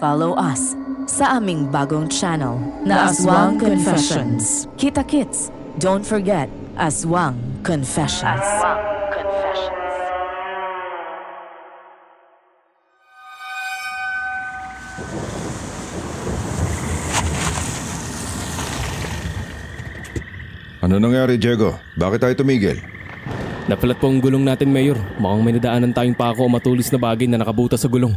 follow us sa aming bagong channel na Aswang Confessions. Kita-kits, don't forget Aswang Confessions. Ano nangyari, Diego? Bakit tayo tumigil? Napalat po ang gulong natin, Mayor. Mukhang may nadaanan tayong pako o matulis na bagay na nakabuta sa gulong.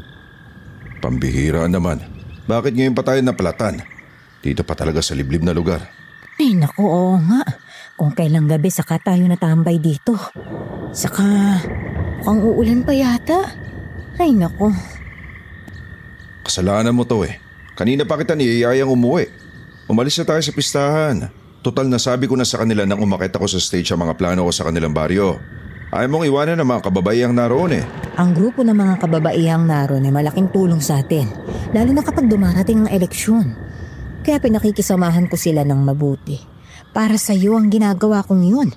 Pambihira naman. Bakit ngayon pa tayo napalatan? Dito pa talaga sa liblib na lugar. Ay naku, oo nga. Kung kailang gabi saka tayo natambay dito. Saka mukhang uulan pa yata. Ay naku. Kasalanan mo to eh. Kanina pa kita niyayayang umuwi. Umalis na tayo sa pistahan. Total nasabi ko na sa kanila nang umakit ako sa stage ang mga plano ko sa kanilang baryo. Ayaw mong iwanan ang mga kababaihang naroon eh. Ang grupo ng mga kababaihang naroon ay malaking tulong sa atin. Lalo na kapag dumarating ang eleksyon. Kaya pinakikisamahan ko sila ng mabuti. Para sa iyo ang ginagawa kong yun.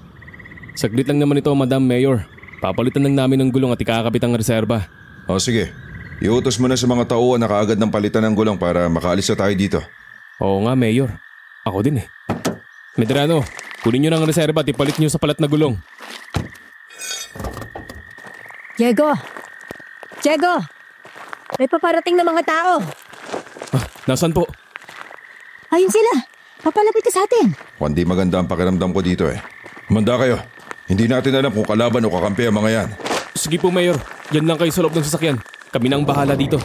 Saglit lang naman ito, Madam Mayor. Papalitan lang namin ng gulong at ikakabit ang reserba. O sige, iutos mo na sa mga tauhan na kaagad ng palitan ng gulong para makaalis na tayo dito. Oo nga, Mayor. Ako din eh. Medrano, kunin nyo ng reserba at ipalit nyo sa palat na gulong. Diego! Diego! May paparating na mga tao. Nasaan po? Ayun sila. Papalapit ka sa atin. Hindi maganda ang pakiramdam ko dito eh. Manda kayo. Hindi natin alam kung kalaban o kakampi ang mga yan. Sige po, Mayor. Yan lang kayo sa loob ng sasakyan. Kami na ang bahala dito.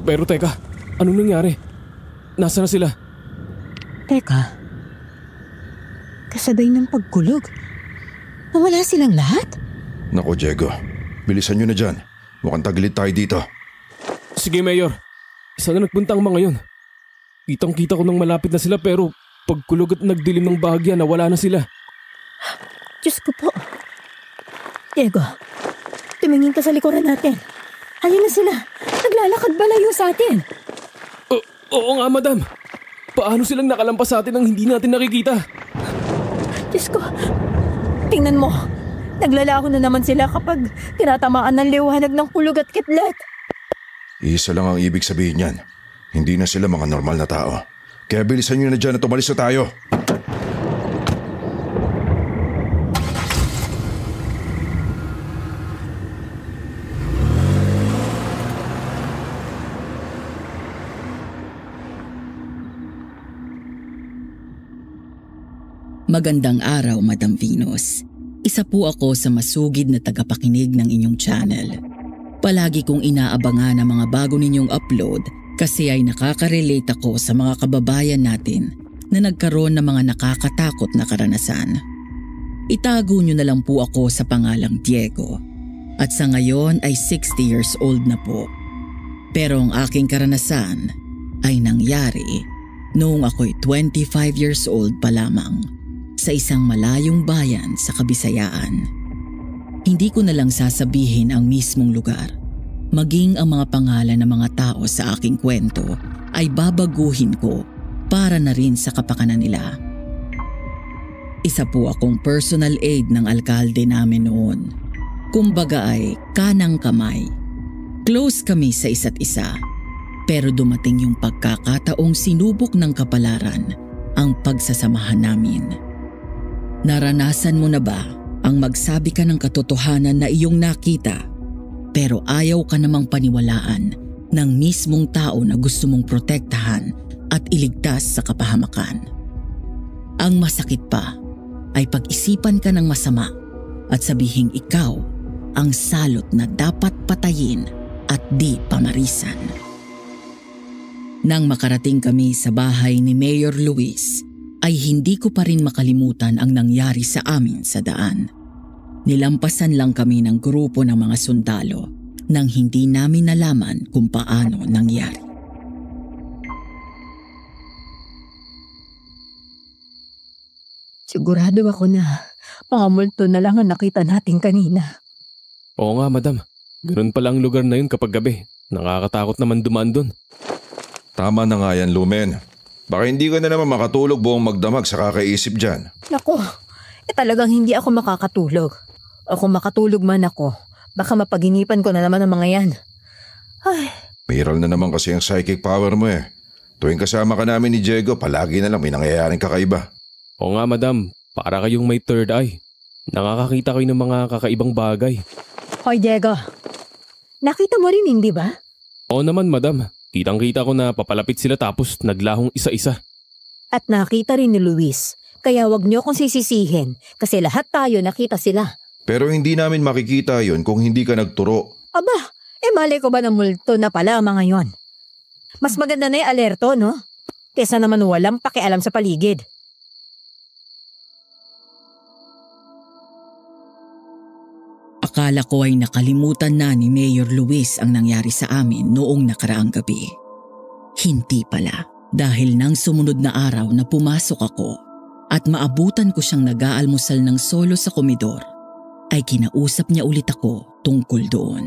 Pero teka, anong nangyari? Nasaan na sila? Teka. Kasabay ng pagkulog. Nawala silang lahat? Naku, Diego. Bilisan nyo na dyan. Mukhang tagilid tayo dito. Sige, Mayor. Saan na nagpunta ang mga yun? Kitang-kita ko nang malapit na sila pero pagkulog at nagdilim ng bahagya nawala na sila. Diyos ko po. Diego, tumingin ka sa likuran natin. Ayun na sila. Naglalakad balayo sa atin. Oo nga, Madam. Paano silang nakalampas sa atin nang hindi natin nakikita? Diyos ko. Tingnan mo. Naglalako na naman sila kapag tinatamaan ng liwanag ng kulog at kitlat. Isa lang ang ibig sabihin niyan. Hindi na sila mga normal na tao. Kaya bilisan nyo na dyan at umalis na tayo. Magandang araw, Madam Venus. Isa po ako sa masugid na tagapakinig ng inyong channel. Palagi kong inaabangan ang mga bago ninyong upload kasi ay nakaka-relate ako sa mga kababayan natin na nagkaroon ng mga nakakatakot na karanasan. Itago nyo na lang po ako sa pangalang Diego at sa ngayon ay 60 years old na po. Pero ang aking karanasan ay nangyari noong ako'y 25 years old pa lamang. Sa isang malayong bayan sa Kabisayaan. Hindi ko na lang sasabihin ang mismong lugar. Maging ang mga pangalan ng mga tao sa aking kwento ay babaguhin ko para na rin sa kapakanan nila. Isa po akong personal aide ng alkalde namin noon. Kumbaga ay kanang kamay. Close kami sa isa't isa. Pero dumating yung pagkakataong sinubok ng kapalaran ang pagsasamahan namin. Naranasan mo na ba ang magsabi ka ng katotohanan na iyong nakita pero ayaw ka namang paniwalaan ng mismong tao na gusto mong protektahan at iligtas sa kapahamakan? Ang masakit pa ay pag-isipan ka ng masama at sabihing ikaw ang salot na dapat patayin at di pamarisan. Nang makarating kami sa bahay ni Mayor Luis, ay hindi ko pa rin makalimutan ang nangyari sa amin sa daan. Nilampasan lang kami ng grupo ng mga sundalo nang hindi namin nalaman kung paano nangyari. Sigurado ako na mga multo na lang ang nakita natin kanina. Oo nga, Madam. Ganun pala ang lugar na yun kapag gabi. Nakakatakot naman dumaan dun. Tama na nga yan, Lumen. Baka hindi ka na naman makatulog buong magdamag sa kakaisip dyan. Naku, talagang hindi ako makakatulog. O kung makatulog man ako, Baka mapaginipan ko na naman ang mga yan. Ay, Miral na naman kasi ang psychic power mo eh. Tuwing kasama ka namin ni Diego, palagi na lang may nangyayaring kakaiba. Oo nga madam, para kayong may third eye. Nakakakita kayo ng mga kakaibang bagay. hoy Diego. Nakita mo rin, hindi ba? Oo naman madam, kitang-kita ko na papalapit sila tapos naglahong isa-isa. At nakita rin ni Luis. Kaya wag niyo akong sisisihin kasi lahat tayo nakita sila. Pero hindi namin makikita yon kung hindi ka nagturo. Aba, malay ko ba ng multo na pala ang mga yon? Mas maganda na yung alerto, no? Kesa naman walang pakialam sa paligid. Akala ko ay nakalimutan na ni Mayor Luis ang nangyari sa amin noong nakaraang gabi. Hindi pala, dahil nang sumunod na araw na pumasok ako at maabutan ko siyang nag-aalmusal ng solo sa komedor, ay kinausap niya ulit ako tungkol doon.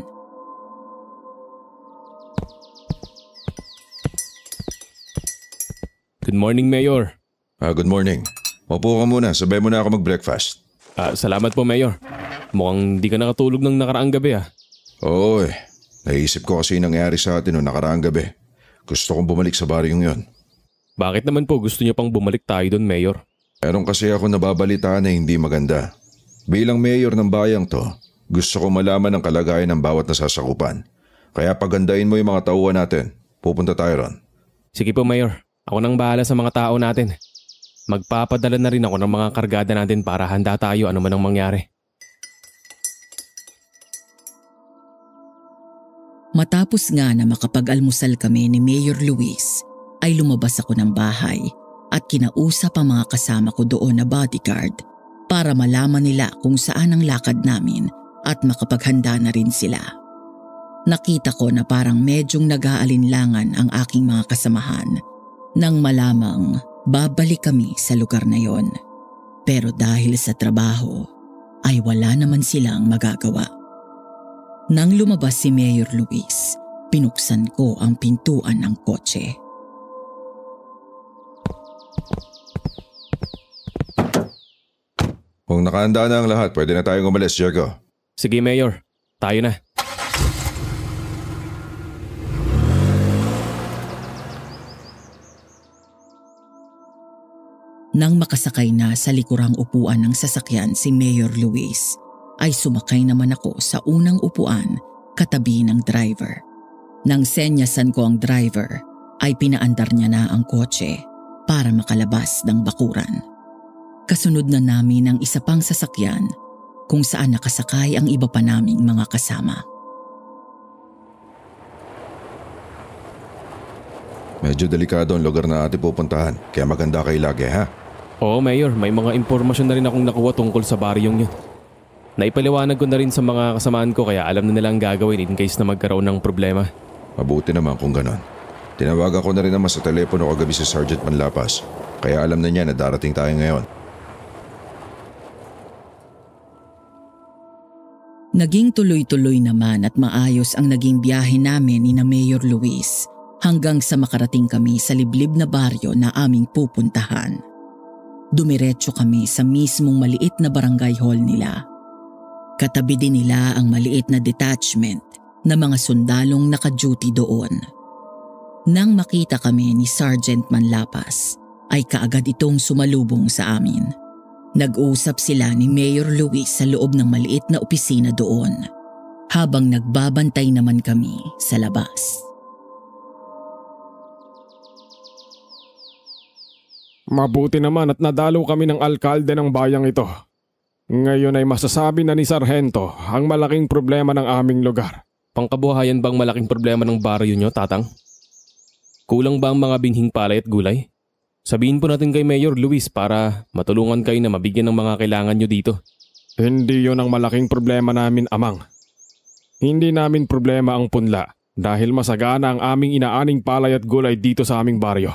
Good morning, Mayor. Good morning. Maupo ka muna, sabay mo na ako mag-breakfast. Salamat po, Mayor. Mukhang di ka nakatulog ng nakaraang gabi Oo naisip ko kasi nangyari sa atin noong nakaraang gabi. Gusto kong bumalik sa baryong yon. Bakit naman po gusto niyo pang bumalik tayo doon, Mayor? Meron kasi ako nababalitaan na hindi maganda. Bilang mayor ng bayang to, gusto ko malaman ang kalagayan ng bawat nasasakupan. Kaya pagandahin mo yung mga tauhan natin. Pupunta tayo ron. Sige po, Mayor. Ako nang bahala sa mga tao natin. Magpapadala na rin ako ng mga kargada natin para handa tayo ano man ang mangyari. Matapos nga na makapag-almusal kami ni Mayor Luis, ay lumabas ako ng bahay at kinausap ang mga kasama ko doon na bodyguard para malaman nila kung saan ang lakad namin at makapaghanda na rin sila. Nakita ko na parang medyong nag-aalinlangan ang aking mga kasamahan nang malamang babalik kami sa lugar na yon. Pero dahil sa trabaho ay wala naman silang magagawa. Nang lumabas si Mayor Luis, pinuksan ko ang pintuan ng kotse. Kung nakahanda na ang lahat, pwede na tayong umalis, Diego. Sige, Mayor. Tayo na. Nang makasakay na sa likurang upuan ng sasakyan si Mayor Luis, ay sumakay naman ako sa unang upuan katabi ng driver. Nang senyasan ko ang driver, ay pinaandar niya na ang kotse para makalabas ng bakuran. Kasunod na namin ang isa pang sasakyan kung saan nakasakay ang iba pa naming mga kasama. Medyo delikado ang lugar na ating pupuntahan, kaya maganda kayo lagi, ha? Oo, Mayor. May mga impormasyon na rin akong nakuha tungkol sa baryong yun. Naipaliwanag ko na rin sa mga kasamaan ko kaya alam na nilang gagawin in case na magkaroon ng problema. Mabuti naman kung ganon. Tinawagan ko na rin naman sa telepono kagabi si Sergeant Manlapas, kaya alam na niya na darating tayo ngayon. Naging tuloy-tuloy naman at maayos ang naging biyahe namin ni na Mayor Luis hanggang sa makarating kami sa liblib na baryo na aming pupuntahan. Dumiretso kami sa mismong maliit na barangay hall nila. Katabi din nila ang maliit na detachment na mga sundalong naka-duty doon. Nang makita kami ni Sergeant Manlapas, ay kaagad itong sumalubong sa amin. Nag-usap sila ni Mayor Luis sa loob ng maliit na opisina doon, habang nagbabantay naman kami sa labas. Mabuti naman at nadalo kami ng alkalde ng bayang ito. Ngayon ay masasabi na ni Sargento ang malaking problema ng aming lugar. Pangkabuhayan bang malaking problema ng baryo nyo, Tatang? Kulang ba ang mga binhing palay at gulay? Sabihin po natin kay Mayor Luis para matulungan kayo na mabigyan ng mga kailangan nyo dito. Hindi yon ang malaking problema namin, Amang. Hindi namin problema ang punla dahil masagana ang aming inaaning palay at gulay dito sa aming baryo.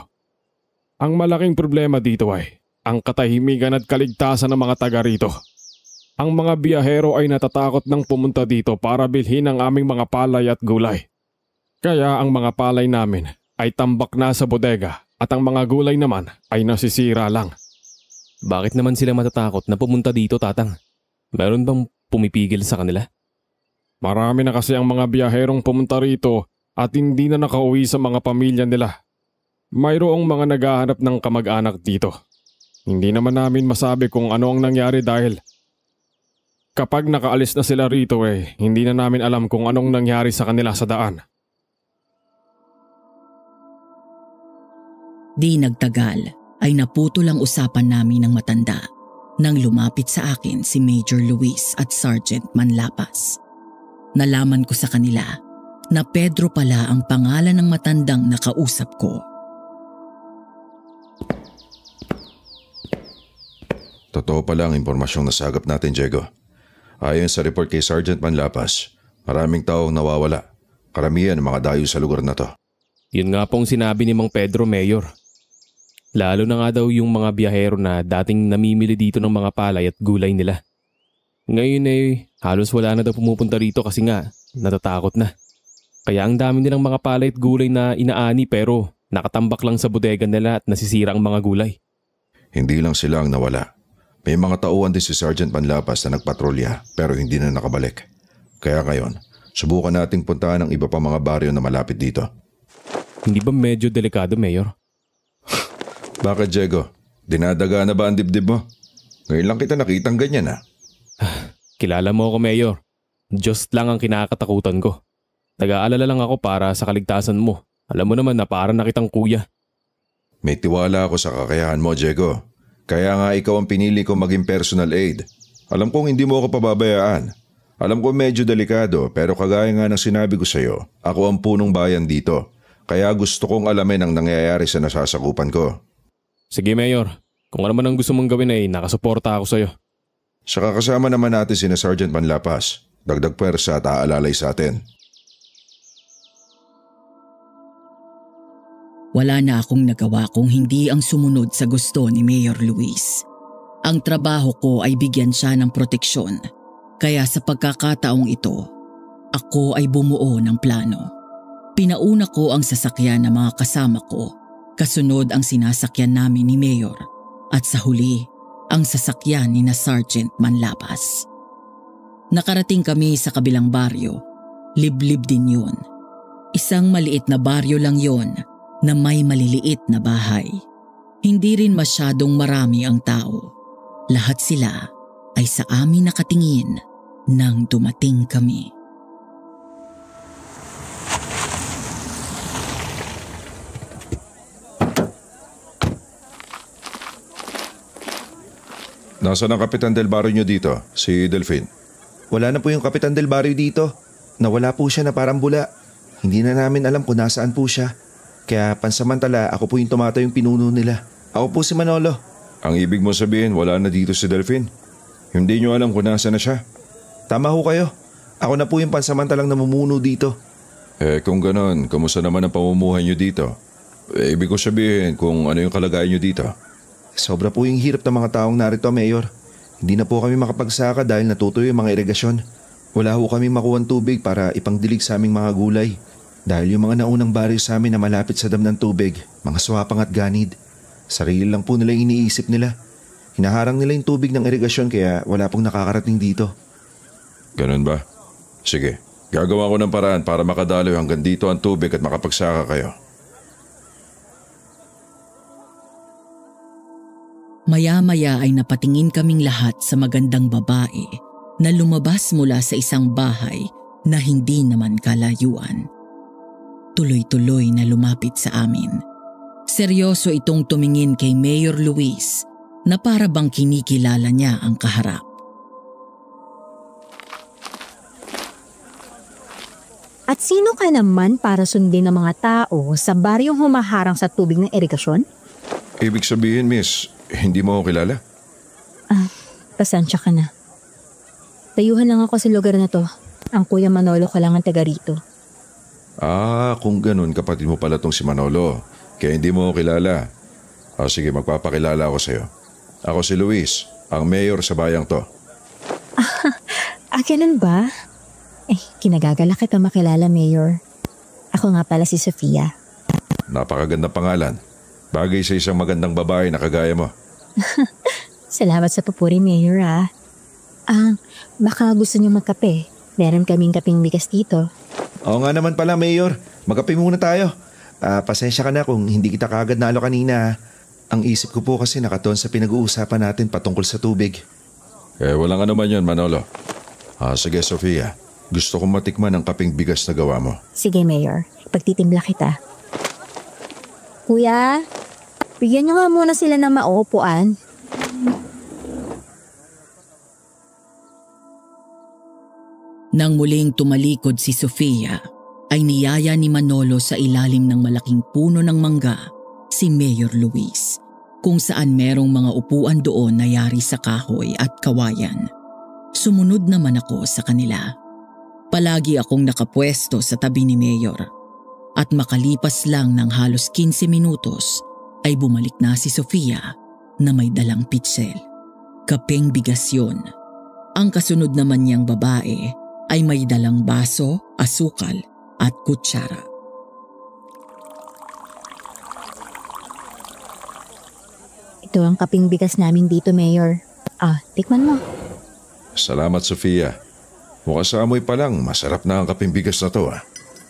Ang malaking problema dito ay ang katahimikan at kaligtasan ng mga taga rito. Ang mga biyahero ay natatakot nang pumunta dito para bilhin ang aming mga palay at gulay. Kaya ang mga palay namin ay tambak na sa bodega at ang mga gulay naman ay nasisira lang. Bakit naman sila matatakot na pumunta dito, Tatang? Meron bang pumipigil sa kanila? Marami na kasi ang mga biyaherong pumunta rito at hindi na nakauwi sa mga pamilya nila. Mayroong mga naghahanap ng kamag-anak dito. Hindi naman namin masabi kung ano ang nangyari dahil kapag nakaalis na sila rito hindi na namin alam kung anong nangyari sa kanila sa daan. Di nagtagal ay naputol ang usapan namin ng matanda nang lumapit sa akin si Major Luis at Sergeant Manlapas. Nalaman ko sa kanila na Pedro pala ang pangalan ng matandang nakausap ko. Totoo pala ang impormasyong nasagap natin, Diego. Ayon sa report kay Sergeant Manlapas, maraming taong nawawala. Karamihan ng mga dayo sa lugar na to. Yun nga pong sinabi ni Mang Pedro, Mayor. Lalo na nga daw yung mga biyahero na dating namimili dito ng mga palay at gulay nila. Ngayon halos wala na daw pumupunta rito kasi nga natatakot na. Kaya ang dami nilang mga palay at gulay na inaani pero nakatambak lang sa bodega nila at nasisira ang mga gulay. Hindi lang sila ang nawala. May mga tauhan din si Sergeant Manlapas na nagpatrolya pero hindi na nakabalik. Kaya ngayon, subukan nating puntahan ang iba pa mga baryo na malapit dito. Hindi ba medyo delikado, Mayor? Bakit, Diego? Dinadaga na ba ang dibdib mo? Ngayon lang kita nakitang ganyan Kilala mo ako, Mayor. Diyos lang ang kinakatakutan ko. Nag-aalala lang ako para sa kaligtasan mo. Alam mo naman na para na kitang kuya. May tiwala ako sa kakayahan mo, Diego. Kaya nga ikaw ang pinili ko maging personal aid. Alam kong hindi mo ako pababayaan. Alam ko medyo delikado pero kagaya nga ng sinabi ko sa iyo, ako ang punong bayan dito. Kaya gusto kong alamin ang nangyayari sa nasasakupan ko. Sige, Mayor. Kung ano man ang gusto mong gawin nakasuporta ako sa iyo. Saka kasama naman natin sina Sergeant Manlapas. Dagdag pwersa at aalalay sa atin. Wala na akong nagawa kung hindi ang sumunod sa gusto ni Mayor Luis. Ang trabaho ko ay bigyan siya ng proteksyon. Kaya sa pagkakataong ito, ako ay bumuo ng plano. Pinauna ko ang sasakyan ng mga kasama ko, kasunod ang sinasakyan namin ni Mayor, at sa huli, ang sasakyan ni na Sergeant Manlapas. Nakarating kami sa kabilang baryo, liblib din yun. Isang maliit na baryo lang yon na may maliliit na bahay. Hindi rin masyadong marami ang tao. Lahat sila ay sa amin nakatingin nang dumating kami. Nasaan ang Kapitan Del Barrio nyo dito? Si Delfin? Wala na po yung Kapitan Del Barrio dito. Nawala po siya na parang bula. Hindi na namin alam kung nasaan po siya. Kaya pansamantala ako po yung tumatayong pinuno nila. Ako po si Manolo. Ang ibig mo sabihin wala na dito si Delfin? Hindi nyo alam kung nasaan na siya? Tama ho kayo. Ako na po yung pansamantalang namumuno dito. Kung ganon, kamusta naman ang pamumuhay nyo dito? Ibig ko sabihin kung ano yung kalagayan nyo dito. Sobra po yung hirap ng mga taong narito, Mayor. Hindi na po kami makapagsaka dahil natutuyo yung mga irigasyon. Wala ho kami makuha tubig para ipangdilig sa aming mga gulay. Dahil yung mga naunang baryo sa amin na malapit sa dam ng tubig, mga swapang at ganid. Sarili lang po nila iniisip nila. Hinaharang nila yung tubig ng irigasyon kaya wala pong nakakarating dito. Ganun ba? Sige, gagawa ko ng paraan para makadaloy hanggang dito ang tubig at makapagsaka kayo. Maya-maya ay napatingin kaming lahat sa magandang babae na lumabas mula sa isang bahay na hindi naman kalayuan. Tuloy-tuloy na lumapit sa amin. Seryoso itong tumingin kay Mayor Luis na para bang kinikilala niya ang kaharap. At sino ka naman para sundin ng mga tao sa baryong humaharang sa tubig ng irigasyon? Ibig sabihin, miss, hindi mo ako kilala? Pasensya ka na. Tayuhan lang ako sa lugar na to. Ang Kuya Manolo ko lang ang taga rito. Kung ganun, kapatid mo pala tong si Manolo. Kaya hindi mo ako kilala. Sige, magpapakilala ako sa'yo. Ako si Luis, ang mayor sa bayang to. Ganun ba? Kinagagala kita makilala, Mayor. Ako nga pala si Sofia. Napakagandang pangalan. Bagay sa isang magandang babae na kagaya mo. Salamat sa papuri, Mayor, Baka gusto niyo magkape. Meron kaming kaping bigas dito. Oo nga naman pala, Mayor. Magkape muna tayo. Pasensya ka na kung hindi kita kaagad nalo kanina. Ang isip ko po kasi nakatuon sa pinag-uusapan natin patungkol sa tubig. Walang ano man yun, Manolo. Sige, Sofia. Gusto kong matikman ang kaping bigas na gawa mo. Sige, Mayor. Pagtitimpla kita. Kuya, bigyan niyo nga muna sila ng mauupuan. Nang muling tumalikod si Sofia, ay niyaya ni Manolo sa ilalim ng malaking puno ng mangga si Mayor Luis, kung saan merong mga upuan doon na yari sa kahoy at kawayan. Sumunod naman ako sa kanila. Palagi akong nakapwesto sa tabi ni Mayor. At makalipas lang ng halos 15 minutos ay bumalik na si Sofia na may dalang pitsel. Kapeng bigas yun. Ang kasunod naman niyang babae ay may dalang baso, asukal at kutsara. Ito ang kaping bigas namin dito, Mayor. Tikman mo. Salamat, Sofia. Mukha sa amoy pa lang, masarap na ang kaping bigas na to.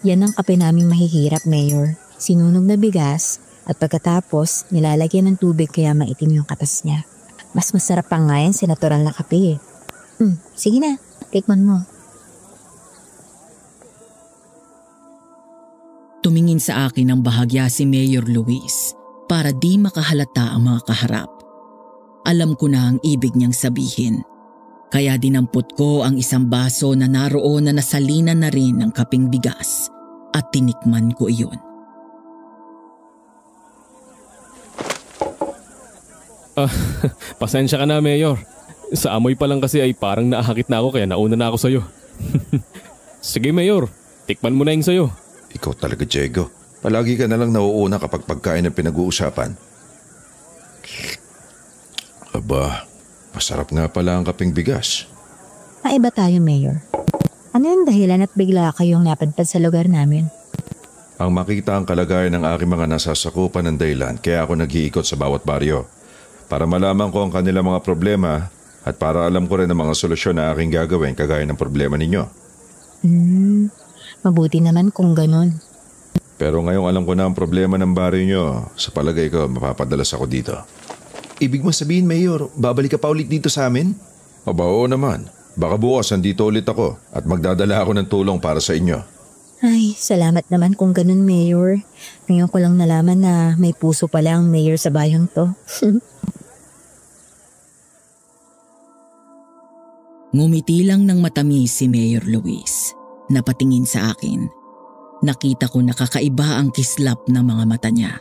Yan ang kape naming mahihirap, Mayor. Sinunog na bigas at pagkatapos nilalagyan ng tubig kaya maitim yung katas niya. Mas masarap pa nga yan sa natural na kape. Sige na, tikman mo. Tumingin sa akin ng bahagya si Mayor Luis para di makahalata ang mga kaharap. Alam ko na ang ibig niyang sabihin. Kaya dinampot ko ang isang baso na naroon na nasalinan na rin ng kaping bigas at tinikman ko iyon. Pasensya ka na, Mayor. Sa amoy pa lang kasi ay parang naahakit na ako kaya nauna na ako sa'yo. Sige, Mayor. Tikman mo na yung sa'yo. Ikaw talaga, Diego. Palagi ka na lang nauuna kapag pagkain ang pinag-uusapan. Aba, masarap nga pala ang kaping bigas. Maiba tayo, Mayor. Ano yung dahilan at bigla kayong napadpad sa lugar namin? Ang makita ang kalagayan ng aking mga nasasakupan ng dahilan kaya ako nag-iikot sa bawat baryo. Para malaman ko ang kanilang mga problema at para alam ko rin ang mga solusyon na aking gagawin kagaya ng problema ninyo. Mabuti naman kung ganun. Pero ngayong alam ko na ang problema ng baryo nyo, sa palagay ko mapapadalas ako dito. Ibig mo sabihin, Mayor, babalik ka pa ulit dito sa amin? Aba, oo naman. Baka bukas andito ulit ako at magdadala ako ng tulong para sa inyo. Ay, salamat naman kung ganun, Mayor. Ngayon ko lang nalaman na may puso pala ang Mayor sa bayang to. Ngumiti lang ng matamis si Mayor Luis. Napatingin sa akin. Nakita ko nakakaiba ang kislap ng mga mata niya.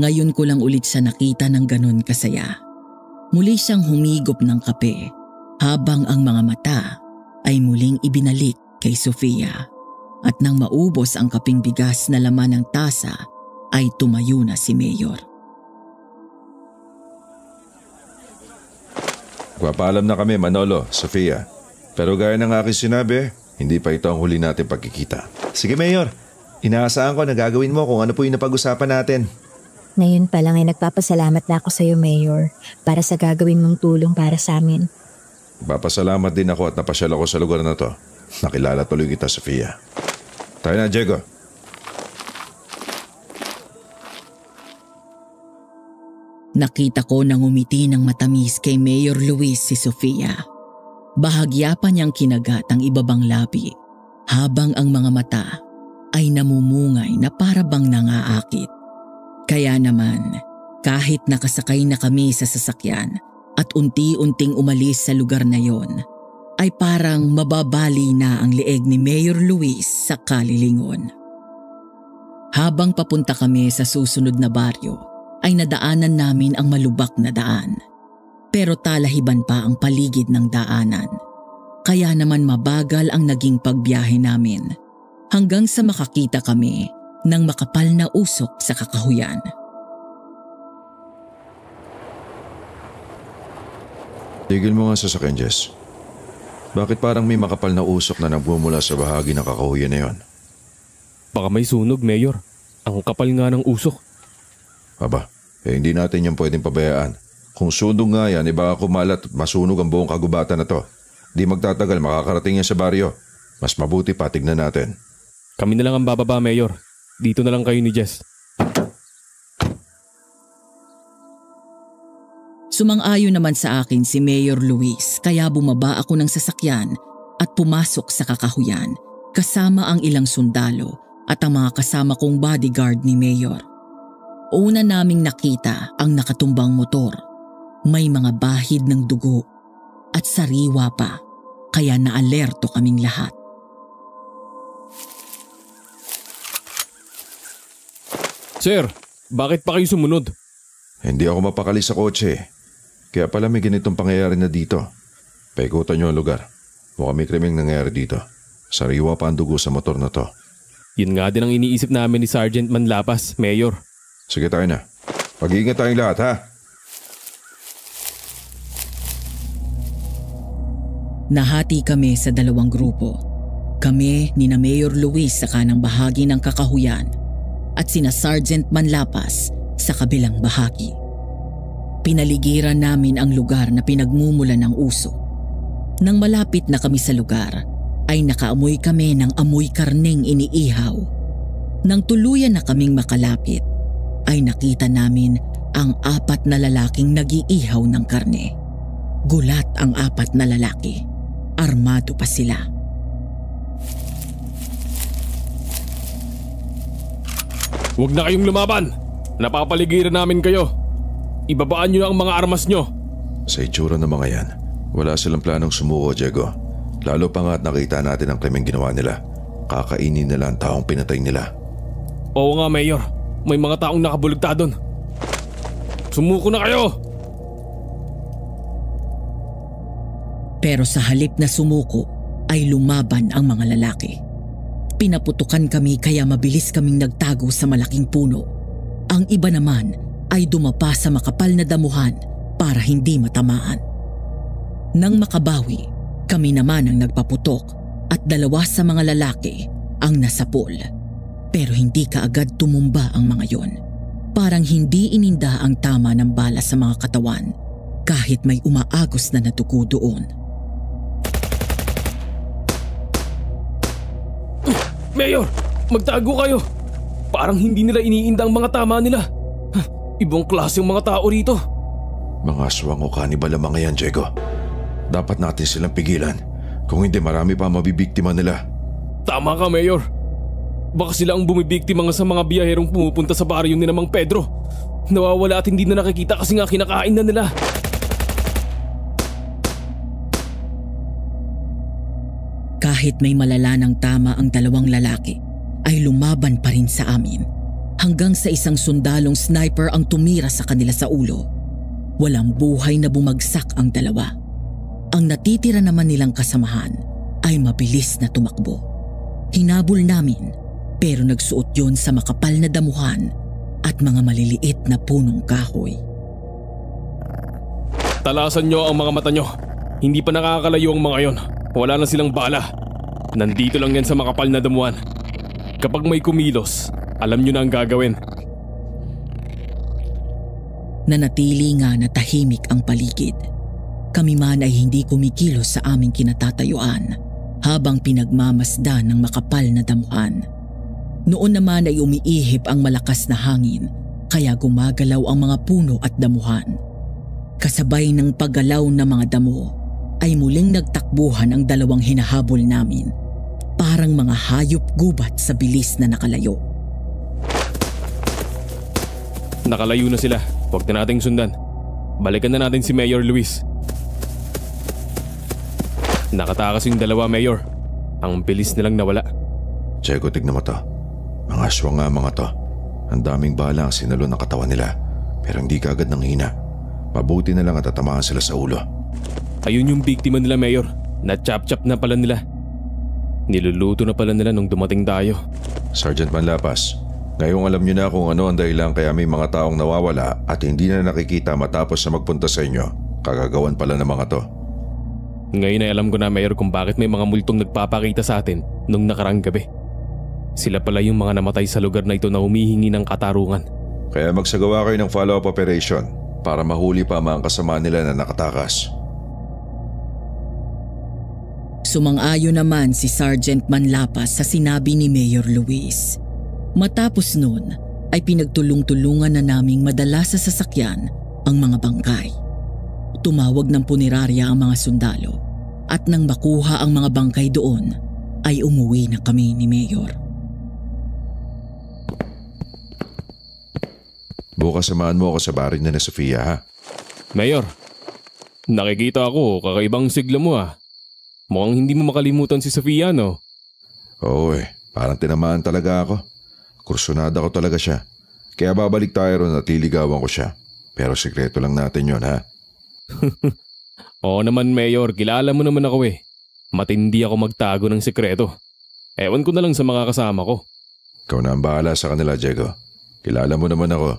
Ngayon ko lang ulit siya nakita ng ganun kasaya. Muli siyang humigop ng kape habang ang mga mata ay muling ibinalik kay Sofia. At nang maubos ang kaping bigas na laman ng tasa ay tumayo na si Mayor. Magpapaalam na kami, Manolo, Sofia. Pero gaya ng aking sinabi, hindi pa ito ang huli natin pagkikita. Sige, Mayor. Inaasahan ko na gagawin mo kung ano po yung napag-usapan natin. Ngayon pa lang ay nagpapasalamat na ako sa iyo, Mayor, para sa gagawin mong tulong para sa amin. Papasalamat din ako at napasyal ako sa lugar na to. Nakilala tuloy kita, Sofia. Tayo na, Diego. Nakita ko nang umiti ng matamis kay Mayor Luis si Sofia. Bahagya pa niyang kinagat ang ibabang labi habang ang mga mata ay namumungay na para bang nangaakit. Kaya naman, kahit nakasakay na kami sa sasakyan at unti-unting umalis sa lugar na yon, ay parang mababali na ang leeg ni Mayor Luis sa kalilingon. Habang papunta kami sa susunod na baryo, ay nadaanan namin ang malubak na daan. Pero talahiban pa ang paligid ng daanan. Kaya naman mabagal ang naging pagbiyahe namin hanggang sa makakita kami ng makapal na usok sa kakahuyan. Tigil mo nga sa sasakyan, Jess. Bakit parang may makapal na usok na nagmumula sa bahagi ng kakahuyan na yon? Baka may sunog, Mayor. Ang kapal nga ng usok. Aba, hindi natin yan pwedeng pabayaan. Kung sunog nga yan, baka kumalat at masunog ang buong kagubatan na to. Di magtatagal, makakarating yan sa baryo. Mas mabuti pa, tignan natin. Kami na lang ang bababa, Mayor. Dito na lang kayo ni Jess. Sumang-ayon naman sa akin si Mayor Luis kaya bumaba ako ng sasakyan at pumasok sa kakahuyan kasama ang ilang sundalo at ang mga kasama kong bodyguard ni Mayor. Una naming nakita ang nakatumbang motor. May mga bahid ng dugo at sariwa pa kaya naalerto kaming lahat. Sir, bakit pa kayo sumunod? Hindi ako mapakali sa kotse. Kaya pala may ganitong pangyayari na dito. Paikutan niyo ang lugar. Mukhang may krimeng nangyayari dito. Sariwa pa ang dugo sa motor na to. Yun nga din ang iniisip namin ni Sergeant Manlapas, Mayor. Sige tayo na. Pag-iingat tayong lahat ha. Nahati kami sa dalawang grupo. Kami ni na Mayor Luis sa kanang bahagi ng kakahuyan at sina Sergeant Manlapas sa kabilang bahagi. Pinaligiran namin ang lugar na pinagmumulan ng uso. Nang malapit na kami sa lugar, ay nakaamoy kami ng amoy karneng iniihaw. Nang tuluyan na kaming makalapit, ay nakita namin ang 4 na lalaking nag-iihaw ng karne. Gulat ang 4 na lalaki. Armado pa sila. Huwag na kayong lumaban! Napapaligiran namin kayo! Ibabaan nyo na ang mga armas nyo! Sa itsura ng mga yan, wala silang planong sumuko, Diego. Lalo pa nga at nakita natin ang krimeng ginawa nila. Kakainin nila ang taong pinatay nila. Oo nga, Mayor. May mga taong nakabulagta doon. Sumuko na kayo! Pero sa halip na sumuko, ay lumaban ang mga lalaki. Pinaputukan kami kaya mabilis kaming nagtago sa malaking puno. Ang iba naman ay dumapa sa makapal na damuhan para hindi matamaan. Nang makabawi, kami naman ang nagpaputok at 2 sa mga lalaki ang nasapol. Pero hindi kaagad tumumba ang mga yon. Parang hindi ininda ang tama ng bala sa mga katawan kahit may umaagos na natuko doon. Mayor! Magtago kayo! Parang hindi nila iniinda ang mga tama nila. Ibang klaseng mga tao rito. Mga aswang o kanibal ang mga yan, Diego. Dapat natin silang pigilan. Kung hindi, marami pa mabibiktima nila. Tama ka, Mayor. Baka sila ang bumibiktima nga sa mga biyaherong pumupunta sa baryo ni Mang Pedro. Nawawala at hindi na nakikita kasi nga kinakain na nila. Kahit may malala ng tama ang 2 lalaki, ay lumaban pa rin sa amin. Hanggang sa isang sundalong sniper ang tumira sa kanila sa ulo. Walang buhay na bumagsak ang 2. Ang natitira naman nilang kasamahan ay mabilis na tumakbo. Hinabol namin pero nagsuot yon sa makapal na damuhan at mga maliliit na punong kahoy. Talasan nyo ang mga mata nyo. Hindi pa nakakalayo ang mga yon. Wala na silang bala. Nandito lang yan sa makapal na damuhan. Kapag may kumilos, alam nyo na ang gagawin. Nanatili nga na tahimik ang paligid. Kami man ay hindi kumikilos sa aming kinatatayuan habang pinagmamasdan ng makapal na damuhan. Noon naman ay umiihip ang malakas na hangin kaya gumagalaw ang mga puno at damuhan. Kasabay ng paggalaw ng mga damo ay muling nagtakbuhan ang 2 hinahabol namin. Parang mga hayop gubat sa bilis na nakalayo. Nakalayo na sila. Huwag na nating sundan. Balikan na natin si Mayor Luis. Nakatakas yung 2, Mayor. Ang bilis nilang nawala. Diego, tignan mo to. Mga aswang nga mga to. Ang daming bala ang sinalo ng katawan nila. Pero hindi kaagad nanghina. Mabuti na lang at tatamaan sila sa ulo. Ayun yung biktima nila, Mayor. Na-chop-chop na pala nila. Niluluto na pala nila nung dumating tayo. Sergeant Manlapas, ngayong alam niyo na kung ano ang dahilan kaya may mga taong nawawala at hindi na nakikita matapos na magpunta sa inyo. Kagagawan pala ng mga to. Ngayon ay alam ko na, Mayor, kung bakit may mga multong nagpapakita sa atin nung nakarang gabi. Sila pala yung mga namatay sa lugar na ito na humihingi ng katarungan. Kaya magsagawa kayo ng follow-up operation para mahuli pa ang mga kasama nila na nakatakas. Sumang-ayon naman si Sergeant Manlapas sa sinabi ni Mayor Luis. Matapos nun ay pinagtulong-tulungan na naming madala sa sasakyan ang mga bangkay. Tumawag ng punerarya ang mga sundalo at nang makuha ang mga bangkay doon ay umuwi na kami ni Mayor. Bukas samahan mo ako sa barin na Sofia ha. Mayor, nakikita ako kakaibang sigla mo ah. Mukhang hindi mo makalimutan si Sofia no? Oo parang tinamaan talaga ako. Kursunada ko talaga siya. Kaya babalik tayo ron at liligawan ko siya. Pero sikreto lang natin yon ha. Oo naman Mayor, kilala mo naman ako eh. Matindi ako magtago ng sikreto. Ewan ko na lang sa mga kasama ko. Ikaw na ang bahala sa kanila, Diego. Kilala mo naman ako.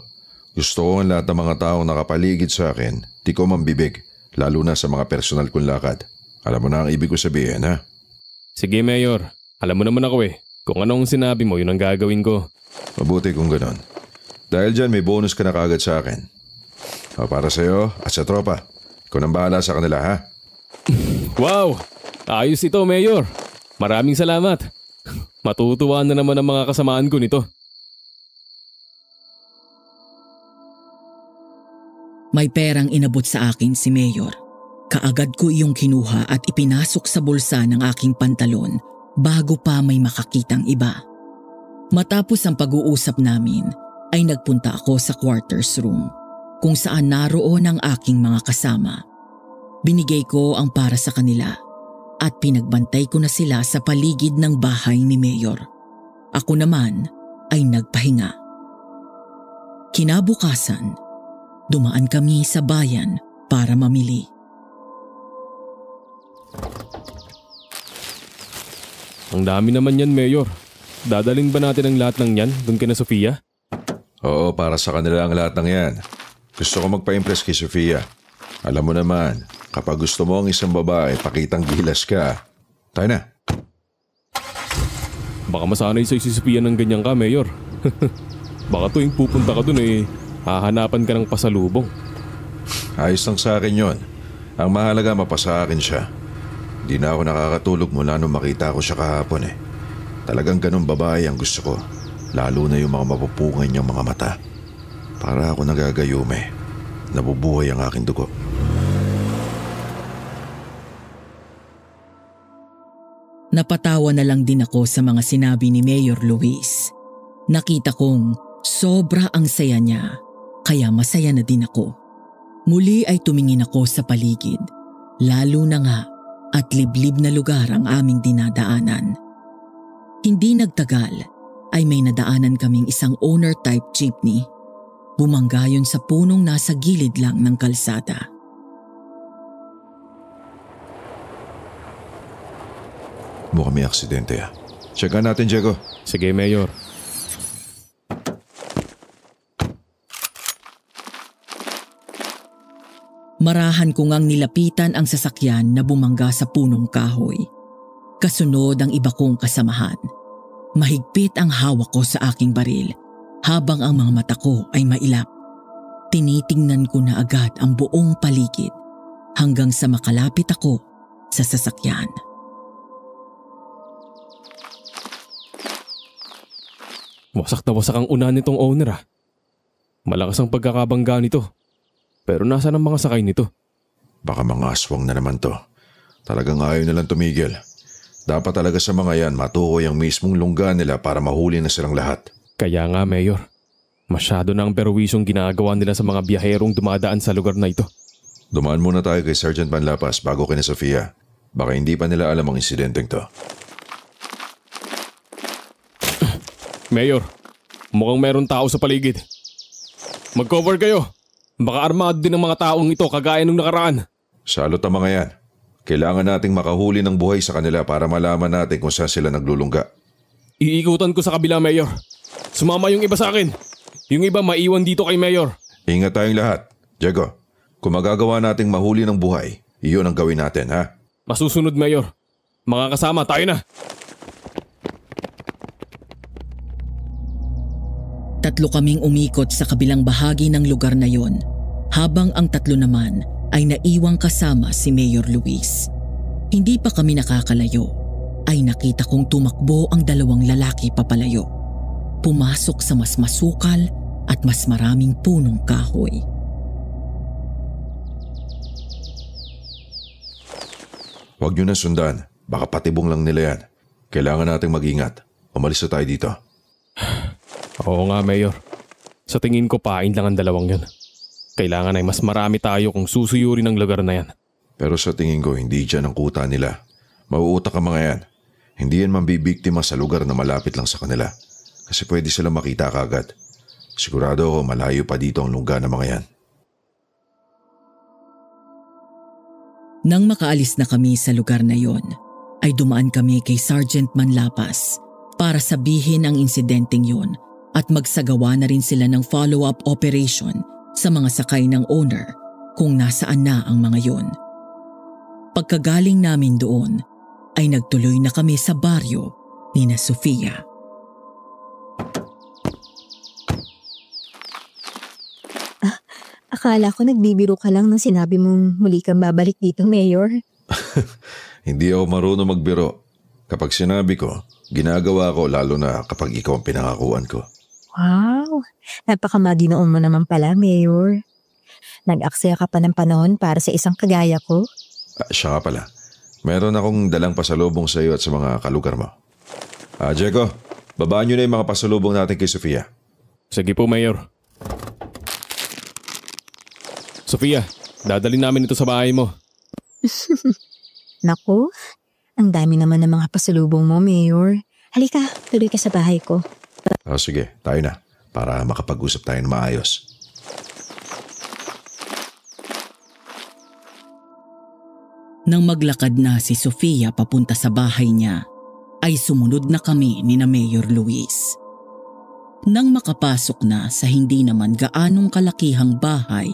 Gusto ko ang lahat ng mga taong nakapaligid sa akin, di ko mambibig, lalo na sa mga personal kong lakad. Alam mo na ang ibig ko sabihin, ha? Sige, Mayor. Alam mo naman ako eh. Kung anong sinabi mo, yun ang gagawin ko. Mabuti kung ganon. Dahil dyan, may bonus ka na kagad sa akin. O, para sa'yo at sa tropa. Ikaw nang bahala sa kanila, ha? Wow! Ayos ito, Mayor. Maraming salamat. Matutuwa na naman ang mga kasamaan ko nito. May perang inabot sa akin si Mayor. Kaagad ko iyong kinuha at ipinasok sa bulsa ng aking pantalon bago pa may makakitang iba. Matapos ang pag-uusap namin ay nagpunta ako sa quarters room kung saan naroon ang aking mga kasama. Binigay ko ang para sa kanila at pinagbantay ko na sila sa paligid ng bahay ni Mayor. Ako naman ay nagpahinga. Kinabukasan, dumaan kami sa bayan para mamili. Ang dami naman yan, Mayor. Dadalhin ba natin ang lahat ng yan doon kina Sofia? Oo, para sa kanila ang lahat ng yan. Gusto ko magpa-impress kay Sofia. Alam mo naman, kapag gusto mo ang isang babae, pakitang gilas ka. Tayo na. Baka masanay sa'yo si Sofia ng ganyan ka, Mayor. Baka tuwing pupunta ka doon eh, hahanapan ka ng pasalubong. Ayos lang sa akin yon. Ang mahalaga mapasa akin siya. Di na ako nakakatulog mula nung makita ko siya kahapon eh. Talagang ganun babae ang gusto ko. Lalo na yung mga mapupungay niyang mga mata. Para ako nagagayume. Nabubuhay ang aking dugo. Napatawa na lang din ako sa mga sinabi ni Mayor Luis. Nakita kong sobra ang saya niya, kaya masaya na din ako. Muli ay tumingin ako sa paligid, lalo na nga at liblib na lugar ang aming dinadaanan. Hindi nagtagal ay may nadaanan kaming isang owner-type jeepney. Bumangga yun sa punong nasa gilid lang ng kalsada. Mukhang may aksidente ah. Checkan natin, Diego. Sige, Mayor. Marahan ko ngang nilapitan ang sasakyan na bumangga sa punong kahoy. Kasunod ang iba kong kasamahan. Mahigpit ang hawak ko sa aking baril habang ang mga mata ko ay mailap. Tinitingnan ko na agad ang buong paligid hanggang sa makalapit ako sa sasakyan. Wasak na wasak ang unahan nitong owner ah. Malakas ang pagkakabangga nito. Pero nasaan ang mga sakay nito? Baka mga aswang na naman to. Talagang ayaw nilang tumigil. Dapat talaga sa mga yan matukoy ang mismong lungga nila para mahuli na silang lahat. Kaya nga, Mayor. Masyado na ang perwisyong ginagawa nila sa mga biyaherong dumadaan sa lugar na ito. Dumaan muna tayo kay Sergeant Manlapas bago kina Sofia. Baka hindi pa nila alam ang insidenteng to. Mayor, mukhang meron tao sa paligid. Mag-cover kayo. Baka armado din ang mga taong ito kagaya nung nakaraan. Salot ang mga yan. Kailangan nating makahuli ng buhay sa kanila para malaman natin kung saan sila naglulungga. Iikutan ko sa kabila, Mayor. Sumama yung iba sa akin. Yung iba maiwan dito kay Mayor. Ingat tayong lahat. Diego, kung magagawa nating mahuli ng buhay, iyon ang gawin natin, ha? Masusunod, Mayor. Mga kasama, tayo na. Tatlo kaming umikot sa kabilang bahagi ng lugar na yon, habang ang tatlo naman ay naiwang kasama si Mayor Luis. Hindi pa kami nakakalayo ay nakita kong tumakbo ang dalawang lalaki papalayo. Pumasok sa mas masukal at mas maraming punong kahoy. Huwag niyo na sundan. Baka patibong lang nila yan. Kailangan nating mag-ingat. Umalis na tayo dito. Oo nga, Mayor. Sa tingin ko pain lang ang dalawang yun. Kailangan ay mas marami tayo kung susuyurin ang lugar na yan. Pero sa tingin ko, hindi dyan ang kuta nila. Mauutak ang mga yan. Hindi yan mambibiktima sa lugar na malapit lang sa kanila. Kasi pwede silang makita kagad. Sigurado ako malayo pa dito ang lungga ng mga yan. Nang makaalis na kami sa lugar na yon, ay dumaan kami kay Sergeant Manlapas para sabihin ang insidenteng yon at magsagawa na rin sila ng follow-up operation sa mga sakay ng owner kung nasaan na ang mga yon. Pagkagaling namin doon, ay nagtuloy na kami sa baryo ni na Sofia. Akala ko nagbibiro ka lang nung sinabi mong muli kang babalik dito, Mayor. Hindi ako marunong magbiro. Kapag sinabi ko, ginagawa ko lalo na kapag ikaw ang pinangakuan ko. Wow, napakamaginoon mo naman pala, Mayor. Nag-aksaya ka pa ng panahon para sa isang kagaya ko. Siya nga pala. Meron akong dalang pasalubong sa iyo at sa mga kalugar mo. Diego, babaan niyo na yung mga pasalubong natin kay Sofia. Sige po, Mayor. Sofia, dadalhin namin ito sa bahay mo. Naku, ang dami naman ng mga pasalubong mo, Mayor. Halika, tuloy ka sa bahay ko. Sige, tayo na. Para makapag-usap tayo na maayos. Nang maglakad na si Sofia papunta sa bahay niya, ay sumunod na kami ni na Mayor Luis. Nang makapasok na sa hindi naman gaanong kalakihang bahay,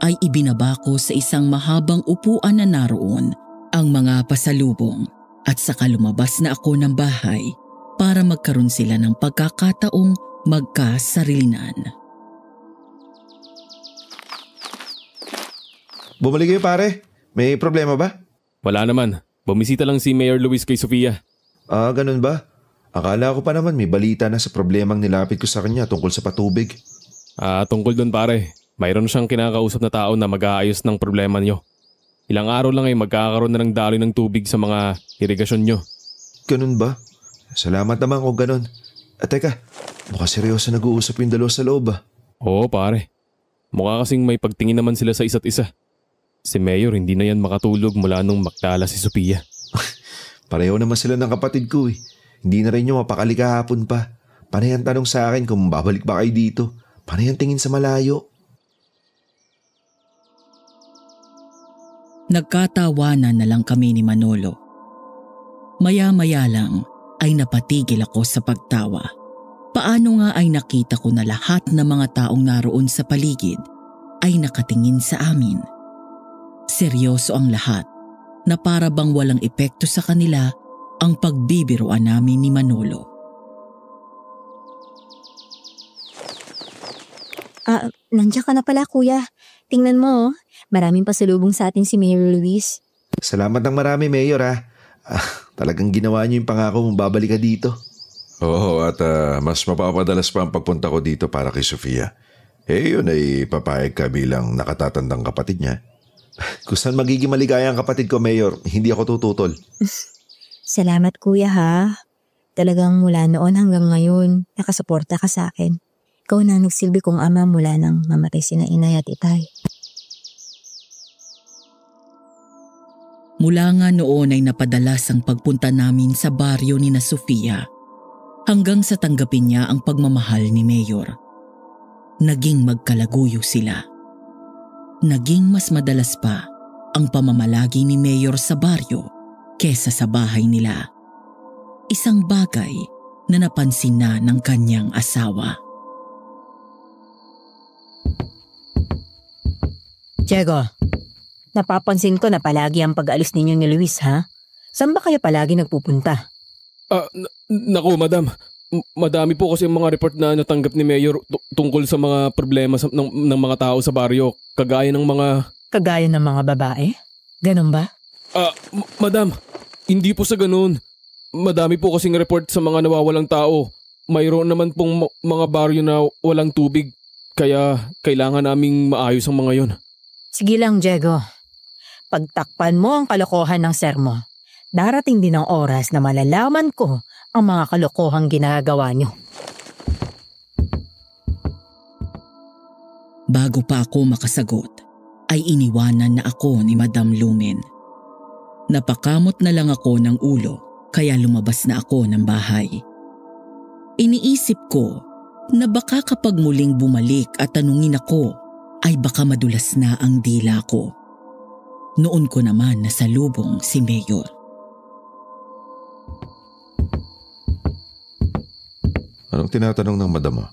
ay ibinaba ko sa isang mahabang upuan na naroon ang mga pasalubong at saka lumabas na ako ng bahay para magkaroon sila ng pagkakataong magkasarilinan. Bumalik kayo pare. May problema ba? Wala naman. Bumisita lang si Mayor Luis kay Sofia. Ganun ba? Akala ko pa naman may balita na sa problemang nilapit ko sa kanya tungkol sa patubig. Tungkol doon pare. Mayroon siyang kinakausap na tao na mag-aayos ng problema niyo. Ilang araw lang ay magkakaroon na ng daloy ng tubig sa mga irigasyon niyo. Ganun ba? Salamat naman kung ganun. Teka, mukhang seryoso nag-uusap yung dalawa sa loob ah. Oo pare. Mukha kasing may pagtingin naman sila sa isa't isa. Si Mayor hindi na yan makatulog mula nung makilala si Sofia. Pareho naman sila ng kapatid ko eh. Hindi na rin yung mapakali kahapon pa. Panay ang tanong sa akin kung babalik ba kayo dito. Panay ang tingin sa malayo. Nagkatawanan na lang kami ni Manolo. Maya-maya lang ay napatigil ako sa pagtawa. Paano nga ay nakita ko na lahat ng mga taong naroon sa paligid ay nakatingin sa amin. Seryoso ang lahat na para bang walang epekto sa kanila ang pagbibiroan namin ni Manolo. Nandiyan ka na pala, kuya. Tingnan mo, maraming pasalubong sa atin si Mayor Luis. Salamat ng marami, Mayor ah. Talagang ginawa niyo yung pangako mong babalik ka dito. Oo, at mas mapapadalas pa ang pagpunta ko dito para kay Sofia. Yun ay papayag ka bilang nakatatandang kapatid niya. Kung saan magiging maligaya ang kapatid ko, Mayor, hindi ako tututol. Salamat, kuya ha. Talagang mula noon hanggang ngayon, nakasuporta ka sa akin. Ikaw na nagsilbi kong ama mula nang mamatay sina inay at itay. Mula nga noon ay napadalas ang pagpunta namin sa baryo ni na Sofia hanggang sa tanggapin niya ang pagmamahal ni Mayor. Naging magkalaguyo sila. Naging mas madalas pa ang pamamalagi ni Mayor sa baryo kesa sa bahay nila. Isang bagay na napansin na ng kanyang asawa. Diego, napapansin ko na palagi ang pag-alis ninyo ni Luis ha? Saan ba kayo palagi nagpupunta? Naku, madam. Madami po kasi ang mga report na natanggap ni Mayor tungkol sa mga problema ng mga tao sa baryo. Kagaya ng mga babae? Ganun ba? Madam, hindi po sa ganun. Madami po kasing report sa mga nawawalang tao. Mayroon naman pong mga baryo na walang tubig. Kaya kailangan naming maayos ang mga yon. Sige lang, Diego. Pagtakpan mo ang kalokohan ng sir mo. Darating din ang oras na malalaman ko ang mga kalokohang ginagawa nyo. Bago pa ako makasagot, ay iniwanan na ako ni Madam Lumen. Napakamot na lang ako ng ulo kaya lumabas na ako ng bahay. Iniisip ko na baka kapag muling bumalik at tanungin ako ay baka madulas na ang dila ko. Noon ko naman nasalubong si Mayor. Anong tinatanong ng madam mo?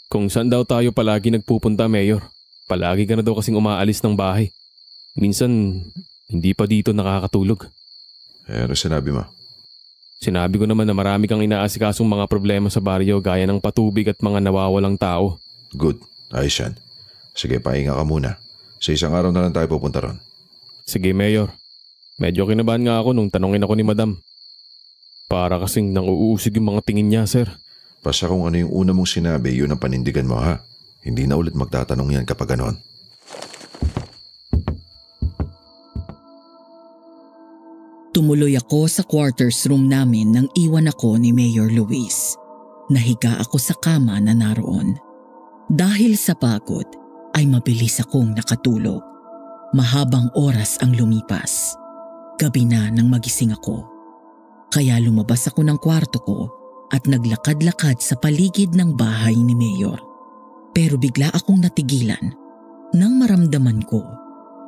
Kung saan daw tayo palagi nagpupunta, Mayor. Palagi ka na daw kasing umaalis ng bahay. Minsan, hindi pa dito nakakatulog. Ano sinabi mo? Sinabi ko naman na marami kang inaasikasong mga problema sa baryo gaya ng patubig at mga nawawalang tao. Good. Ayos yan. Sige, pahinga ka muna. Sa isang araw na lang tayo pupunta ron. Sige, Mayor. Medyo kinabahan nga ako nung tanongin ako ni Madam. Para kasing nang-uusig yung mga tingin niya, sir. Basta kung ano yung una mong sinabi, yun ang panindigan mo, ha? Hindi na ulit magtatanong yan kapag ganon. Tumuloy ako sa quarters room namin nang iwan ako ni Mayor Luis. Nahiga ako sa kama na naroon. Dahil sa pagod, ay mabilis akong nakatulog. Mahabang oras ang lumipas. Gabi na nang magising ako. Kaya lumabas ako ng kwarto ko at naglakad-lakad sa paligid ng bahay ni Mayor. Pero bigla akong natigilan nang maramdaman ko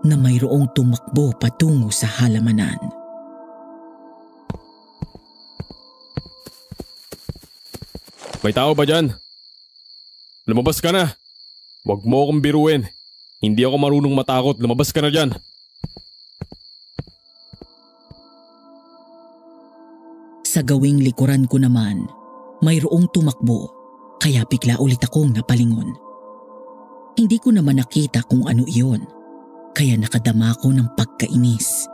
na mayroong tumakbo patungo sa halamanan. May tao ba dyan? Lumabas ka na. Huwag mo akong biruin. Hindi ako marunong matakot. Lumabas ka na dyan. Sa gawing likuran ko naman, mayroong tumakbo kaya bigla ulit akong napalingon. Hindi ko naman nakita kung ano iyon, kaya nakadama ko ng pagkainis.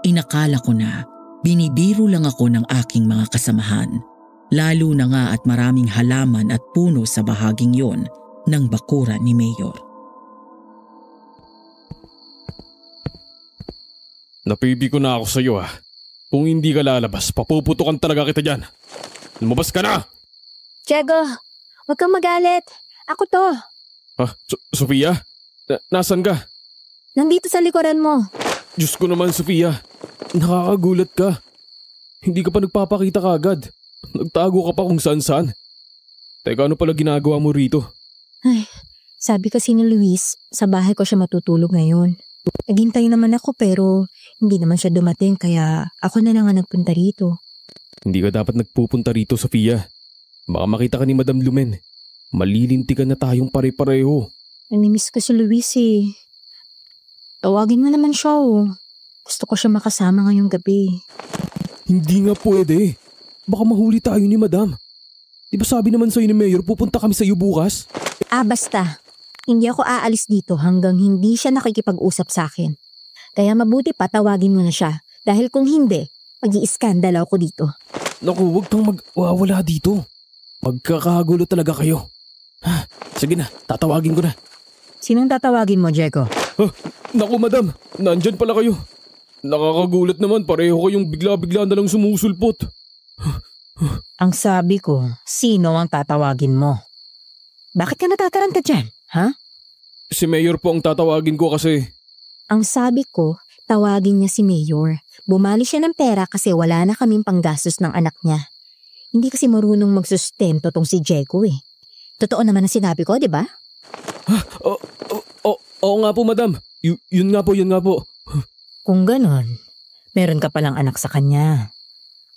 Inakala ko na binibiro lang ako ng aking mga kasamahan, lalo na nga at maraming halaman at puno sa bahaging yon ng bakuran ni Mayor. Napibi ko na ako sa iyo, ha. Kung hindi ka lalabas, papuputukan talaga kita dyan. Lumabas ka na! Diego, huwag kang magalit. Ako to. Sofia? Nasaan ka? Nandito sa likuran mo. Diyos ko naman, Sofia. Nakakagulat ka. Hindi ka pa nagpapakita kagad. Nagtago ka pa kung saan-saan. Teka, ano pala ginagawa mo rito? Ay, sabi kasi ni Luis, sa bahay ko siya matutulog ngayon. Naghintay naman ako pero hindi naman siya dumating kaya ako na lang ang nagpunta rito. Hindi ka dapat nagpupunta rito, Sofia. Baka makita ka ni Madam Lumen. Malilintikan na tayong pare-pareho. Nanimiss ko si Luis eh. Tawagin mo naman siya oh. Gusto ko siya makasama ngayong gabi. Hindi nga pwede. Baka mahuli tayo ni Madam. Di ba sabi naman sa'yo ni Mayor pupunta kami sa iyo bukas? Basta. Hindi ako aalis dito hanggang hindi siya nakikipag-usap sa akin. Kaya mabuti pa tawagin mo na siya. Dahil kung hindi, mag-i-iskandalo ako dito. Naku, huwag kang magwawala dito. Magkakagulo talaga kayo. Sige na, tatawagin ko na. Sinong tatawagin mo, Diego? Naku, Madam. Nandyan pala kayo. Nakakagulat naman, pareho kayong bigla-bigla na lang sumusulpot. Ang sabi ko, sino ang tatawagin mo? Bakit ka natataranta dyan, ha? Si Mayor po ang tatawagin ko kasi... Ang sabi ko, tawagin niya si Mayor. Bumali siya ng pera kasi wala na kaming panggastos ng anak niya. Hindi kasi marunong magsustento tong si Diego eh. Totoo naman ang sinabi ko, di ba? Oo nga po, Madam. Yun nga po. Kung ganon, meron ka palang anak sa kanya.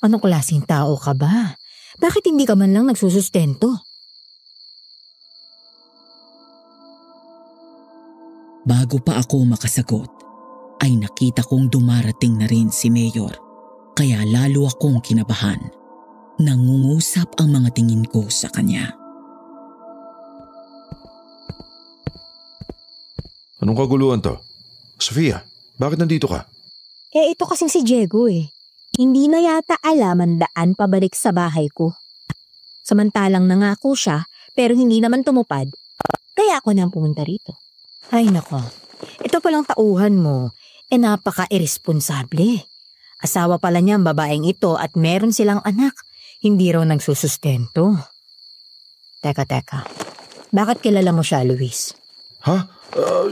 Anong klaseng tao ka ba? Bakit hindi ka man lang nagsusustento? Bago pa ako makasagot, ay nakita kong dumarating na rin si Mayor. Kaya lalo akong kinabahan. Nangungusap ang mga tingin ko sa kanya. Anong kaguluhan to? Sofia, bakit nandito ka? Ito kasing si Diego Hindi na yata alam ang daan pabalik sa bahay ko. Samantalang nangako siya pero hindi naman tumupad. Kaya ako nang pumunta rito. Ay nako, ito palang tauhan mo. Napaka-irresponsable. Asawa pala niya ang babaeng ito at meron silang anak. Hindi raw nagsusustento. Teka. Bakit kilala mo siya, Luis? Ha?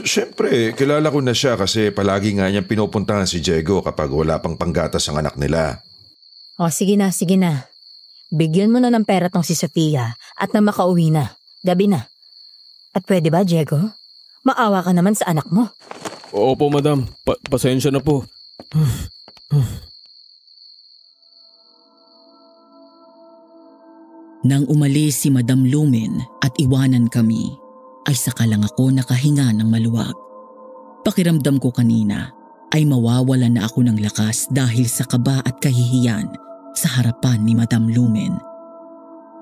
Siyempre, kilala ko na siya kasi palagi nga niyang pinupuntahan si Diego kapag wala pang panggatas ang anak nila. Sige na. Bigyan mo na ng pera tong si Sofia at na makauwi na. Gabi na. At pwede ba, Diego? Maawa ka naman sa anak mo. Opo, madam. Pasensya na po. Nang umalis si Madam Lumen at iwanan kami, ay saka lang ako nakahinga ng maluwag. Pakiramdam ko kanina ay mawawalan na ako ng lakas dahil sa kaba at kahihiyan sa harapan ni Madam Lumen.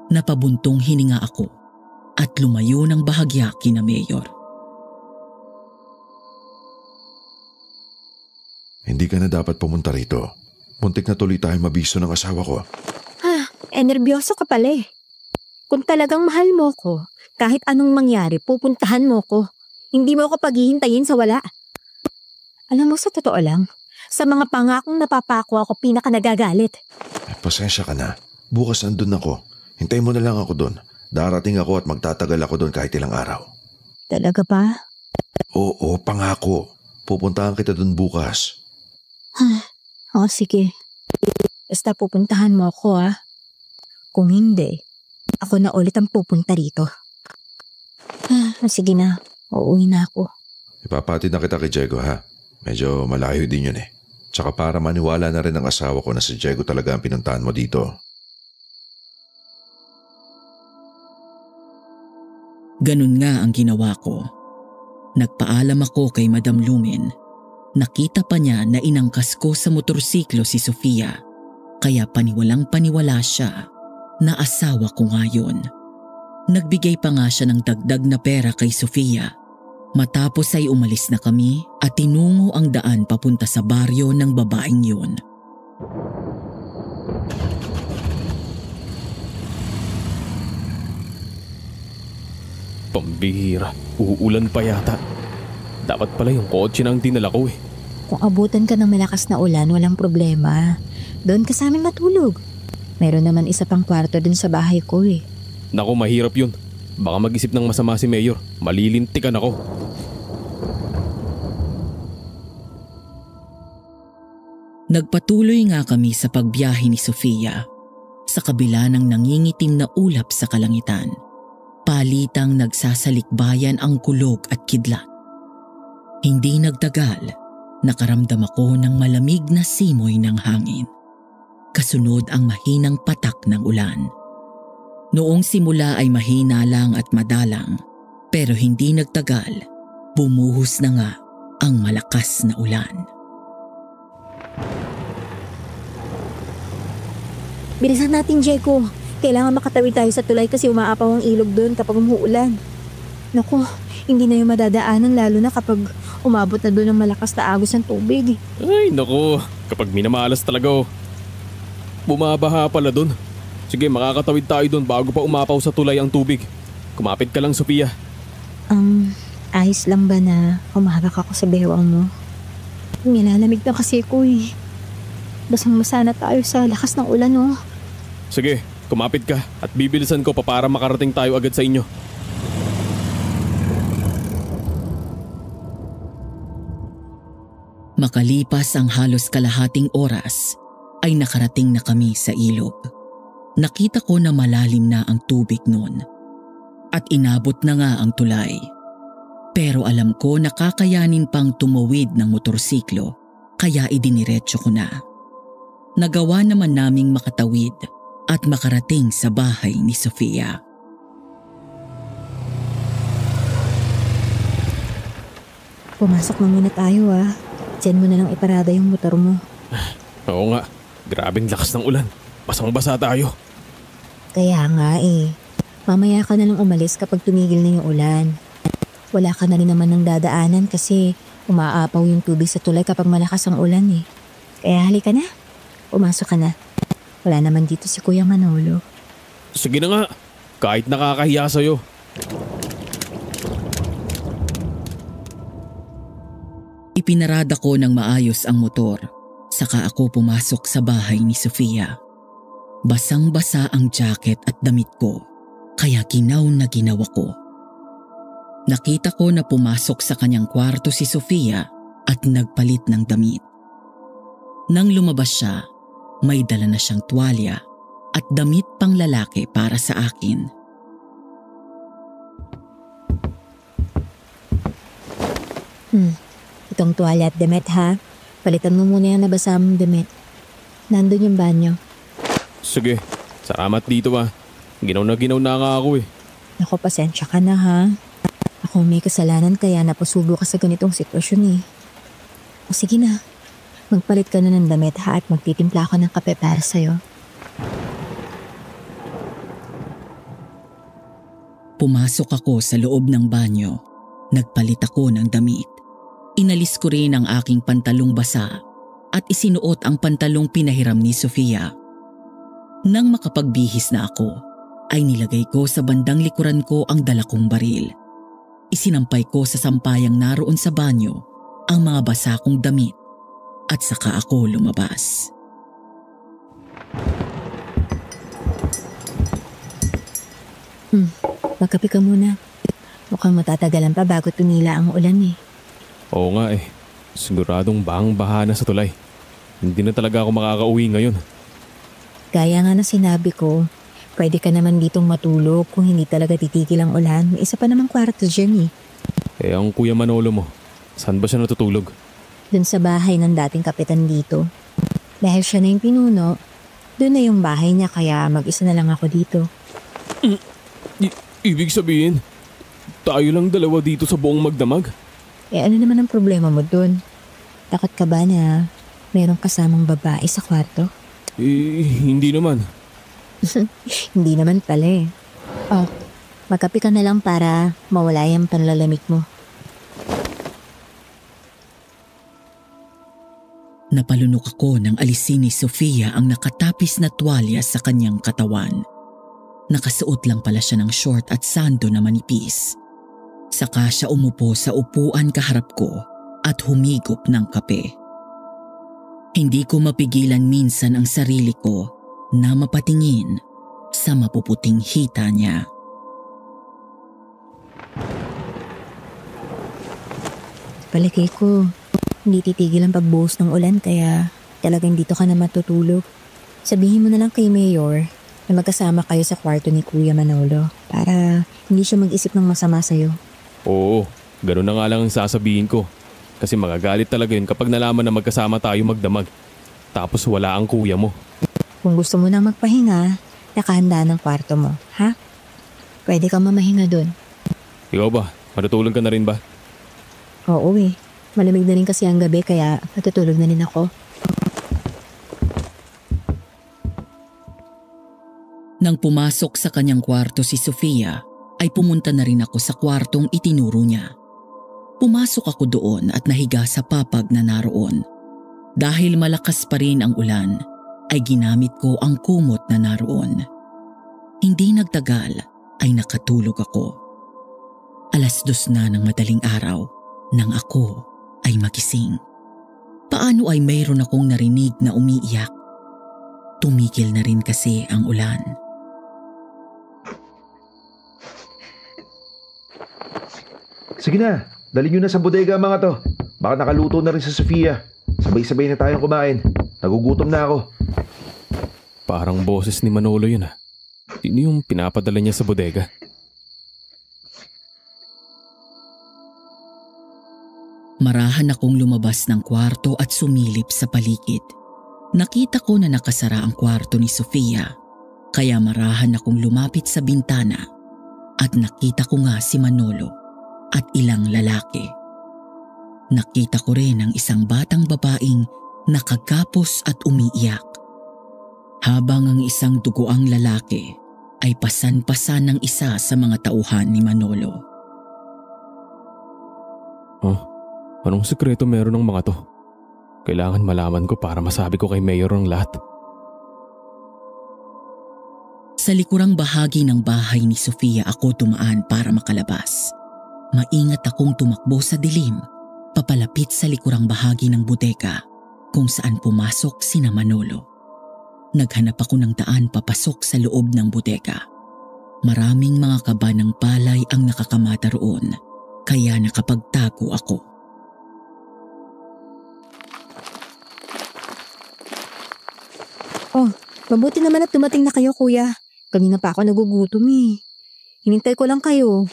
Napabuntong hininga ako at lumayo ng bahagya kina Mayor. Hindi ka na dapat pumunta rito. Muntik na tuloy tayo mabiso ng asawa ko. Nervyoso ka pala Kung talagang mahal mo ko, kahit anong mangyari, pupuntahan mo ko. Hindi mo ako paghihintayin sa wala. Alam mo, sa totoo lang, sa mga pangakong napapako ako pinaka nagagalit. Pasensya ka na. Bukas andun ako. Hintayin mo na lang ako doon. Darating ako at magtatagal ako doon kahit ilang araw. Talaga ba? Oo, pangako. Pupuntahan kita doon bukas. Sige. Basta pupuntahan mo ako Kung hindi, ako na ulit ang pupunta rito. Sige na, uuwi na ako. Ipapatid na kita kay Diego ha. Medyo malayo din yun Tsaka para maniwala na rin ang asawa ko na si Diego talaga ang pinuntahan mo dito. Ganun nga ang ginawa ko. Nagpaalam ako kay Madam Lumen. Nakita pa niya na inangkas ko sa motorsiklo si Sofia. Kaya paniwalang paniwala siya na asawa ko ngayon. Nagbigay pa nga siya ng dagdag na pera kay Sofia. Matapos ay umalis na kami at tinungo ang daan papunta sa baryo ng babaeng yun. Pambihira, uulan pa yata. Dapat pala yung kotse na ang dinala ko Kung abutan ka ng malakas na ulan, walang problema. Doon ka sa amin matulog. Meron naman isa pang kwarto dun sa bahay ko Naku, mahirap yun. Baka mag-isip ng masama si Mayor. Malilintikan ako. Nagpatuloy nga kami sa pagbiyahe ni Sofia. Sa kabila ng nangingitim na ulap sa kalangitan, palitang nagsasalikbayan ang kulog at kidlat. Hindi nagtagal, nakaramdam ako ng malamig na simoy ng hangin. Kasunod ang mahinang patak ng ulan. Noong simula ay mahina lang at madalang, pero hindi nagtagal, bumuhos na nga ang malakas na ulan. Bilisan natin, Diego. Kailangan makatawid tayo sa tulay kasi umaapaw ang ilog doon kapag umuulan. Naku, hindi na yung madadaanan lalo na kapag umabot na doon ang malakas na agos ng tubig. Ay, naku. Kapag minamalas talaga Bumabaha pala doon. Sige, makakatawid tayo doon bago pa umapaw sa tulay ang tubig. Kumapit ka lang, Sofia. Ayos lang ba na humarap ako sa bewang mo? Nilalamig na kasi ko Basang-basa na tayo sa lakas ng ulan Sige, kumapit ka at bibilisan ko pa para makarating tayo agad sa inyo. Makalipas ang halos kalahating oras, ay nakarating na kami sa ilog. Nakita ko na malalim na ang tubig noon at inabot na nga ang tulay. Pero alam ko na kakayanin pang tumawid ng motorsiklo kaya idiniretso ko na. Nagawa naman naming makatawid at makarating sa bahay ni Sofia. Pumasok na muna tayo Diyan mo na lang iparada yung motor mo. Oo nga. Grabing lakas ng ulan. Basang-basa tayo. Kaya nga Mamaya ka na lang umalis kapag tumigil na yung ulan. Wala ka na rin naman ng dadaanan kasi umaapaw yung tubig sa tulay kapag malakas ang ulan Kaya halika na. Pumasok ka na. Wala naman dito si Kuya Manolo. Sige na nga, kahit nakakahiya sa'yo. Ipinarada ko ng maayos ang motor, saka ako pumasok sa bahay ni Sofia. Basang-basa ang jacket at damit ko, kaya ginaw na ginaw ako. Nakita ko na pumasok sa kanyang kwarto si Sofia at nagpalit ng damit. Nang lumabas siya, may dala na siyang tuwalya at damit pang lalaki para sa akin. Itong tuwalya at damit ha. Palitan mo muna yung nabasa mong damit. Nandun yung banyo. Sige, salamat dito Ginaw na nga ako eh. Naku, pasensya ka na ha. Ako may kasalanan kaya napasubo ka sa ganitong sitwasyon eh. O sige na, magpalit ka na ng damit ha at magtitimpla ako ng kape para sa'yo. Pumasok ako sa loob ng banyo. Nagpalit ako ng damit. Inalis ko rin ang aking pantalong basa at isinuot ang pantalong pinahiram ni Sofia. Nang makapagbihis na ako, ay nilagay ko sa bandang likuran ko ang dala kong baril. Isinampay ko sa sampayang naroon sa banyo ang mga basa kong damit at saka ako lumabas. Magkape ka muna. Mukhang matatagalan pa bago tumila ang ulan eh. Oo nga eh, siguradong bahang-baha na sa tulay. Hindi na talaga ako makakauwi ngayon. Gaya nga na sinabi ko, pwede ka naman ditong matulog kung hindi talaga titigil ang ulan. May isa pa namang kwarto dyan eh. Eh ang Kuya Manolo mo, saan ba siya natutulog? Dun sa bahay ng dating kapitan dito. Dahil siya na yung pinuno, dun na yung bahay niya kaya mag-isa na lang ako dito. Ibig sabihin, tayo lang dalawa dito sa buong magdamag? Eh ano naman ang problema mo dun? Takot ka ba na merong kasamang babae sa kwarto? Hindi naman. Hindi naman pala eh. Oh, magkape ka na lang para mawala yung panlalamig mo. Napalunok ako nang alisin ni Sofia ang nakatapis na tuwalya sa kanyang katawan. Nakasuot lang pala siya ng short at sando na manipis. Saka siya umupo sa upuan kaharap ko at humigop ng kape. Hindi ko mapigilan minsan ang sarili ko na mapatingin sa mapuputing hita niya. Palagay ko, hindi titigil ang pagbuhos ng ulan kaya talagang dito ka na matutulog. Sabihin mo na lang kay Mayor na magkasama kayo sa kwarto ni Kuya Manolo para hindi siya mag-isip ng masama sa'yo. Oo, ganun na nga lang ang sasabihin ko. Kasi magagalit talaga yun kapag nalaman na magkasama tayo magdamag. Tapos wala ang kuya mo. Kung gusto mo na magpahinga, nakahanda ng kwarto mo, ha? Pwede kang mamahinga dun. Ikaw ba? Matutulog ka na rin ba? Oo eh. Malamig na rin kasi ang gabi kaya natutulog na rin ako. Nang pumasok sa kanyang kwarto si Sofia, ay pumunta na rin ako sa kwartong itinuro niya. Pumasok ako doon at nahiga sa papag na naroon. Dahil malakas pa rin ang ulan, ay ginamit ko ang kumot na naroon. Hindi nagtagal ay nakatulog ako. 2:00 na ng madaling araw nang ako ay magising. Paano ay mayroon akong narinig na umiiyak? Tumigil na rin kasi ang ulan. Sige na, dali nyo na sa bodega mga to. Baka nakaluto na rin si Sofia. Sabay-sabay na tayong kumain. Nagugutom na ako. Parang boses ni Manolo yun ah. Sino yung pinapadala niya sa bodega? Marahan akong lumabas ng kwarto at sumilip sa paligid. Nakita ko na nakasara ang kwarto ni Sofia, kaya marahan akong lumapit sa bintana at nakita ko nga si Manolo at ilang lalaki. Nakita ko rin ang isang batang babaeng nakagapos at umiiyak. Habang ang isang duguang lalaki ay pasan-pasan ng isa sa mga tauhan ni Manolo. Oh, anong sekreto meron ng mga to? Kailangan malaman ko para masabi ko kay Mayor ang lahat. Sa likurang bahagi ng bahay ni Sofia ako dumaan para makalabas. Maingat akong tumakbo sa dilim, papalapit sa likurang bahagi ng bodega kung saan pumasok sina Manolo. Naghanap ako ng daan papasok sa loob ng bodega. Maraming mga kaba ng palay ang nakakamata roon, kaya nakapagtago ako. Oh, mabuti naman at dumating na kayo, kuya. Kanina pa ako nagugutom eh. Hinintay ko lang kayo.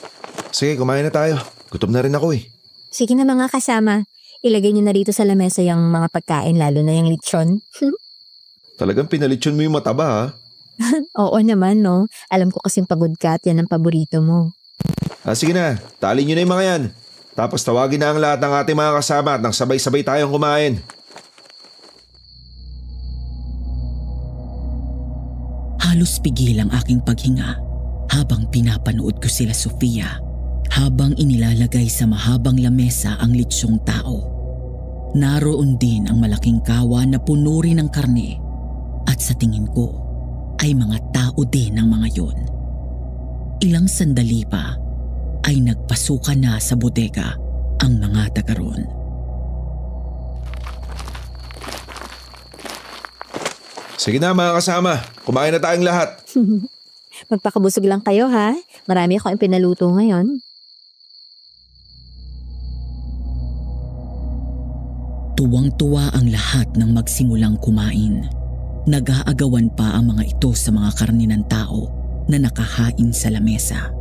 Sige, kumain na tayo. Gutom na rin ako eh. Sige na mga kasama. Ilagay niyo na rito sa lamesa yung mga pagkain, lalo na yung lechon. Talagang pinalitsyon mo yung mataba ha? Oo naman, no? Alam ko kasing pagod ka at yan ang paborito mo. Sige na, tali nyo na yung mga yan. Tapos tawagin na ang lahat ng ating mga kasama at nang sabay-sabay tayong kumain. Halos pigil ang aking paghinga habang pinapanood ko sila Sofia habang inilalagay sa mahabang lamesa ang litsyong tao. Naroon din ang malaking kawan na puno rin ng karne at sa tingin ko ay mga tao din ang mga yun. Ilang sandali pa ay nagpasukan na sa bodega ang mga taga roon. Sige na mga kasama, kumain na tayong lahat. Magpakabusog lang kayo ha. Marami akong pinaluto ngayon. Tuwang-tuwa ang lahat ng magsimulang kumain. Nag-aagawan pa ang mga ito sa mga karne ng tao na nakahain sa lamesa.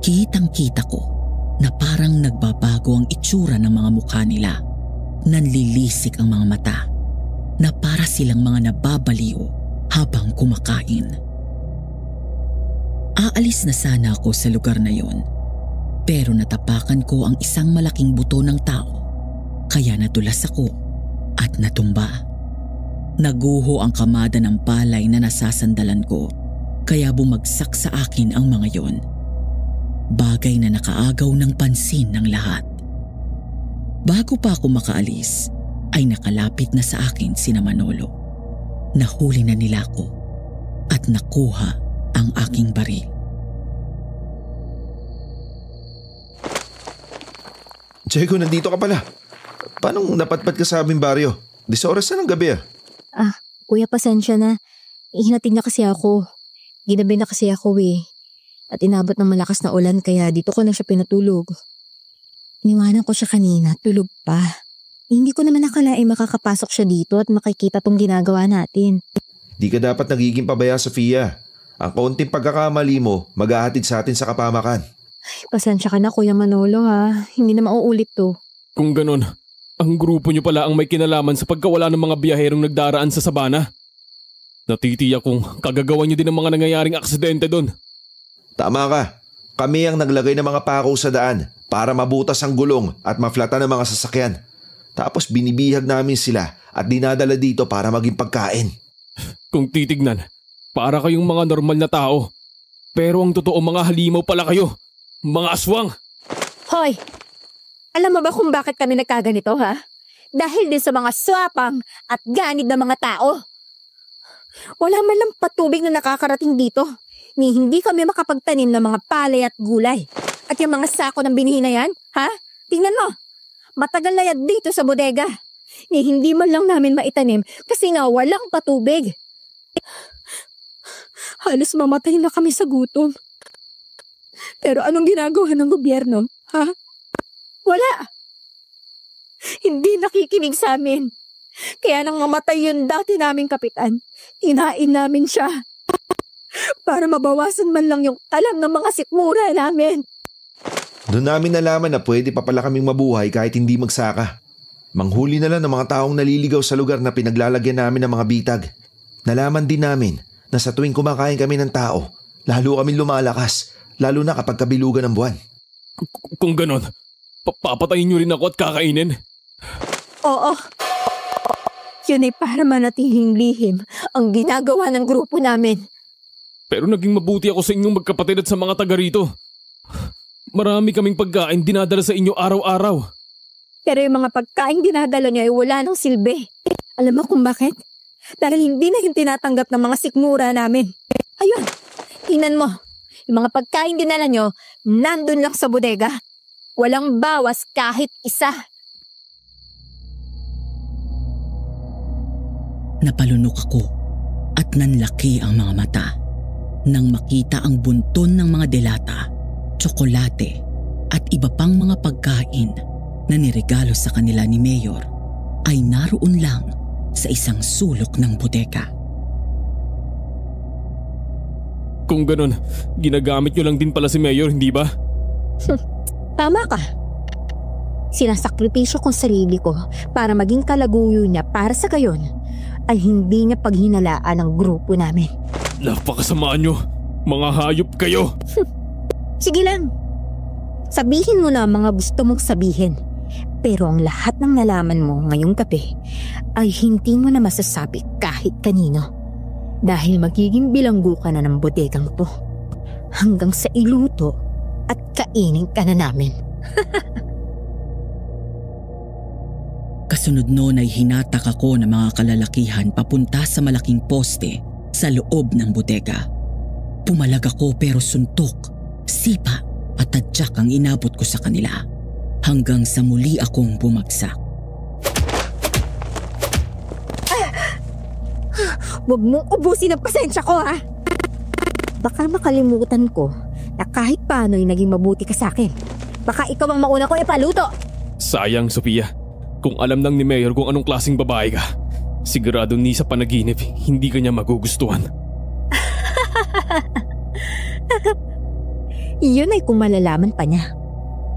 Kitang-kita ko na parang nagbabago ang itsura ng mga mukha nila. Nanlilisik ang mga mata na para silang mga nababaliw habang kumakain. Aalis na sana ako sa lugar na yon, pero natapakan ko ang isang malaking buto ng tao, kaya nadulas ako at natumba. Naguho ang kamada ng palay na nasasandalan ko, kaya bumagsak sa akin ang mga yon. Bagay na nakaagaw ng pansin ng lahat. Bago pa ako makaalis, ay nakalapit na sa akin sina Manolo. Nahuli na nila ako at nakuha ang aking baril. Diego, nandito ka pala. Paano napatpat ka sa aming baryo? 10 oras na ng gabi ah. Kuya, pasensya na. Ihinatid na kasi ako. Ginabi na kasi ako eh. At inabot ng malakas na ulan kaya dito ko na siya pinatulog. Iniwanan ko siya kanina, tulog pa. Hindi ko naman nakalaing makakapasok siya dito at makikita tong ginagawa natin. Di ka dapat nagiging pabaya, Sofia. Ang kaunting pagkakamali mo, mag-ahatid sa atin sa kapamakan. Ay, pasensya ka na Kuya Manolo ha. Hindi na mauulit to. Kung ganon, ang grupo niyo pala ang may kinalaman sa pagkawala ng mga biyaherong nagdaraan sa sabana. Natitiyak kong kagagawan niyo din ang mga nangyayaring aksidente doon. Tama ka. Kami ang naglagay ng mga pako sa daan para mabutas ang gulong at maflatan ng mga sasakyan. Tapos binibihag namin sila at dinadala dito para maging pagkain. Kung titignan, para kayong mga normal na tao. Pero ang totoo mga halimaw pala kayo. Mga aswang! Hoy! Alam mo ba kung bakit kami nagkaganito ha? Dahil din sa mga swapang at ganid na mga tao. Wala man lang patubig na nakakarating dito. Ni hindi kami makapagtanim ng mga palay at gulay. At yung mga sako ng binhi na yan, ha? Tingnan mo! Matagal na yan dito sa bodega. Ni hindi man lang namin maitanim kasi nga walang patubig. Halos mamatay na kami sa gutom. Pero anong ginagawa ng gobyerno, ha? Wala. Hindi nakikinig sa amin. Kaya nang mamatay yung dati naming kapitan, inain namin siya. Para mabawasan man lang yung talang ng mga sikmura namin. Doon namin nalaman na pwede pa pala kaming mabuhay kahit hindi magsaka. Manghuli na lang ng mga taong naliligaw sa lugar na pinaglalagyan namin ng mga bitag. Nalaman din namin na sa tuwing kumakain kami ng tao, lalo kami lumalakas, lalo na kapag kabilugan ng buwan. Kung ganon, papatayin niyo rin ako at kakainin? Oo. Yun ay para manatihing lihim ang ginagawa ng grupo namin. Pero naging mabuti ako sa inyong magkapatid at sa mga taga rito. Marami kaming pagkain dinadala sa inyo araw-araw. Pero yung mga pagkain dinadala niya ay wala nang silbi. Alam mo kung bakit? Dahil hindi na yung tinatanggap ng mga sikmura namin. Ayun, tingnan mo. Yung mga pagkain dinala nyo, nandun lang sa bodega. Walang bawas kahit isa. Napalunok ako at nanlaki ang mga mata nang makita ang bunton ng mga delata, tsokolate at iba pang mga pagkain na niregalo sa kanila ni Mayor ay naroon lang sa isang sulok ng bodega. Kung ganun, ginagamit nyo lang din pala si Mayor, hindi ba? Tama ka. Sinasakripisyo kong sarili ko para maging kalaguyo niya para sa gayon ay hindi niya paghinalaan ang grupo namin. Napakasama nyo. Mga hayop kayo. Sige lang. Sabihin mo na ang mga gusto mong sabihin. Pero ang lahat ng nalaman mo ngayong gabi ay hindi mo na masasabi kahit kanino. Dahil magiging bilanggo ka na ng bodegang to. Hanggang sa iluto at kainin ka na namin. Kasunod noon ay hinatak ako ng mga kalalakihan papunta sa malaking poste sa loob ng bodega. Pumalag ako pero suntok, sipa at tadyak ang inabot ko sa kanila hanggang sa muli akong bumagsak. Huwag mong ubusin ang pasensya ko, ha? Baka makalimutan ko na kahit paano'y naging mabuti ka sa akin. Baka ikaw ang mauna ko ipaluto. Sayang, Sofia. Kung alam lang ni Mayor kung anong klaseng babae ka, sigurado ni sa panaginip, hindi ka niya magugustuhan. Iyon ay kung malalaman pa niya.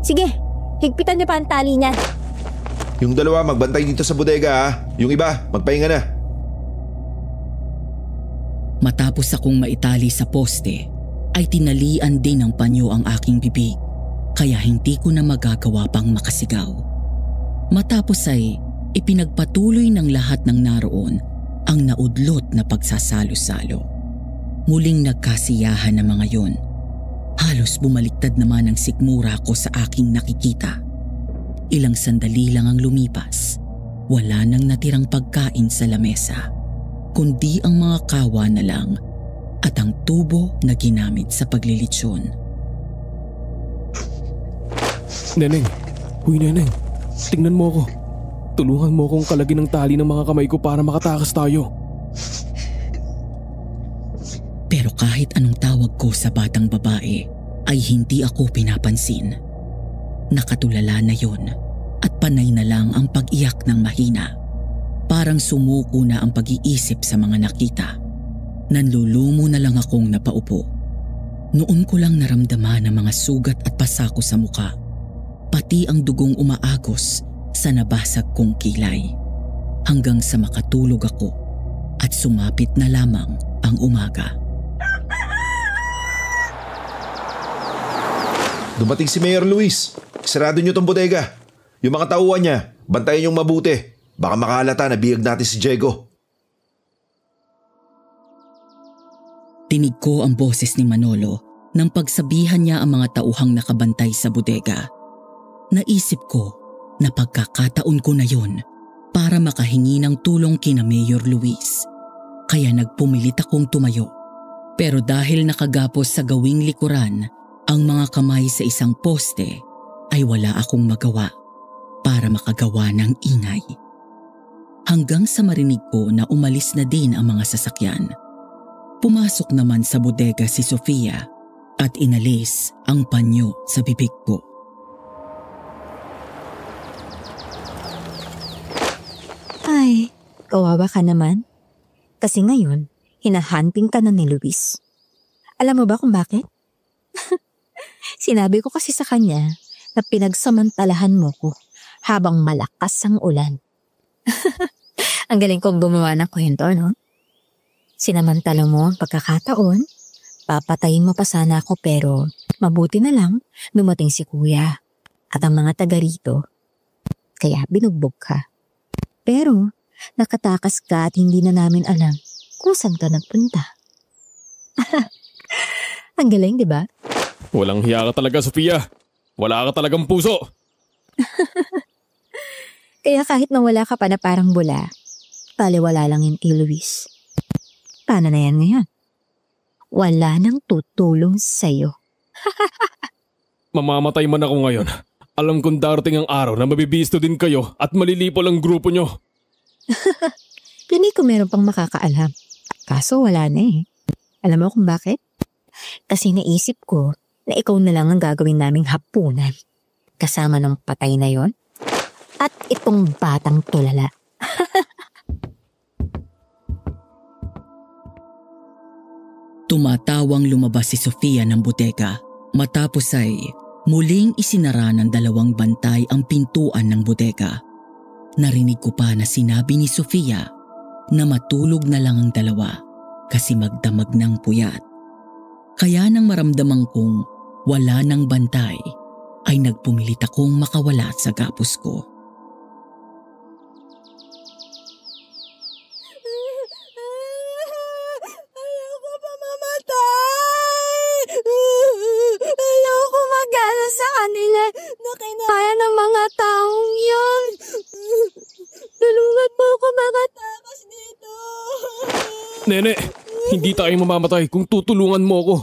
Sige, higpitan niyo pa ang tali niyan. Yung dalawa magbantay dito sa bodega ha. Yung iba, magpahinga na. Matapos akong maitali sa poste, ay tinalian din ng panyo ang aking bibig, kaya hindi ko na magagawa pang makasigaw. Matapos ay ipinagpatuloy ng lahat ng naroon ang naudlot na pagsasalo-salo. Muling nagkasiyahan ng mga yon. Halos bumaliktad naman ang sikmura ko sa aking nakikita. Ilang sandali lang ang lumipas. Wala nang natirang pagkain sa lamesa, kundi ang mga kawa na lang at ang tubo na ginamit sa paglilitsyon. Neneng, huy Neneng, tingnan mo ako. Tulungan mo akong kalagin ng tali ng mga kamay ko para makatakas tayo. Pero kahit anong tawag ko sa batang babae ay hindi ako pinapansin. Nakatulala na yon at panay na lang ang pag-iyak ng mahina. Parang sumuko na ang pag-iisip sa mga nakita. Nanlulumo na lang akong napaupo. Noon ko lang naramdaman ang mga sugat at pasako sa muka, pati ang dugong umaagos sa nabasag kong kilay. Hanggang sa makatulog ako at sumapit na lamang ang umaga. Dumating si Mayor Luis. Sarado niyo tong bodega. Yung mga tauhan niya, bantayan niyong mabuti. Baka makalata na biyag natin si Diego. Tinig ko ang boses ni Manolo nang pagsabihan niya ang mga tauhang nakabantay sa bodega. Naisip ko na pagkakataon ko na yon para makahingi ng tulong kina Mayor Luis. Kaya nagpumilit akong tumayo. Pero dahil nakagapos sa gawing likuran ang mga kamay sa isang poste, ay wala akong magawa para makagawa ng ingay. Hanggang sa marinig ko na umalis na din ang mga sasakyan. Pumasok naman sa bodega si Sofia at inalis ang panyo sa bibig ko. Ay, kawawa ka naman. Kasi ngayon, hinahunting ka na ni Luis. Alam mo ba kung bakit? Sinabi ko kasi sa kanya na pinagsamantalahan mo ko habang malakas ang ulan. Ang galing kong gumawa ng kwento, no? Sinamantala mo ang pagkakataon, papatayin mo pa sana ako pero mabuti na lang dumating si kuya at ang mga taga rito. Kaya binugbog ka. Pero nakatakas ka at hindi na namin alam kung saan ka nagpunta. Ang galing, di ba? Walang hiya ka talaga, Sofia. Wala ka talagang puso. Kaya kahit nawala ka pa na parang bula, paliwala lang yun kay Luis. Paano na yan ngayon? Wala nang tutulong sa'yo. Mamamatay man ako ngayon. Alam kong darating ang araw na mabibisto din kayo at malilipol ang grupo nyo. Pinig ko meron pang makakaalam. Kaso wala na eh. Alam mo kung bakit? Kasi naisip ko na ikaw na lang ang gagawin naming hapunan. Kasama ng patay na yon at itong batang tulala. Tumatawang lumabas si Sofia ng bodega. Matapos ay muling isinara ng 2 bantay ang pintuan ng bodega. Narinig ko pa na sinabi ni Sofia na matulog na lang ang 2 kasi magdamag ng puyat. Kaya nang maramdaman kong wala ng bantay, ay nagpumilit akong makawala sa gapos ko. Ayoko pa mamatay! Ayoko mag-ala sa kanila na kinaya ng mga taong yun. Tulungan mo ako makatakas dito. Nene, hindi tayo mamamatay kung tutulungan mo ako.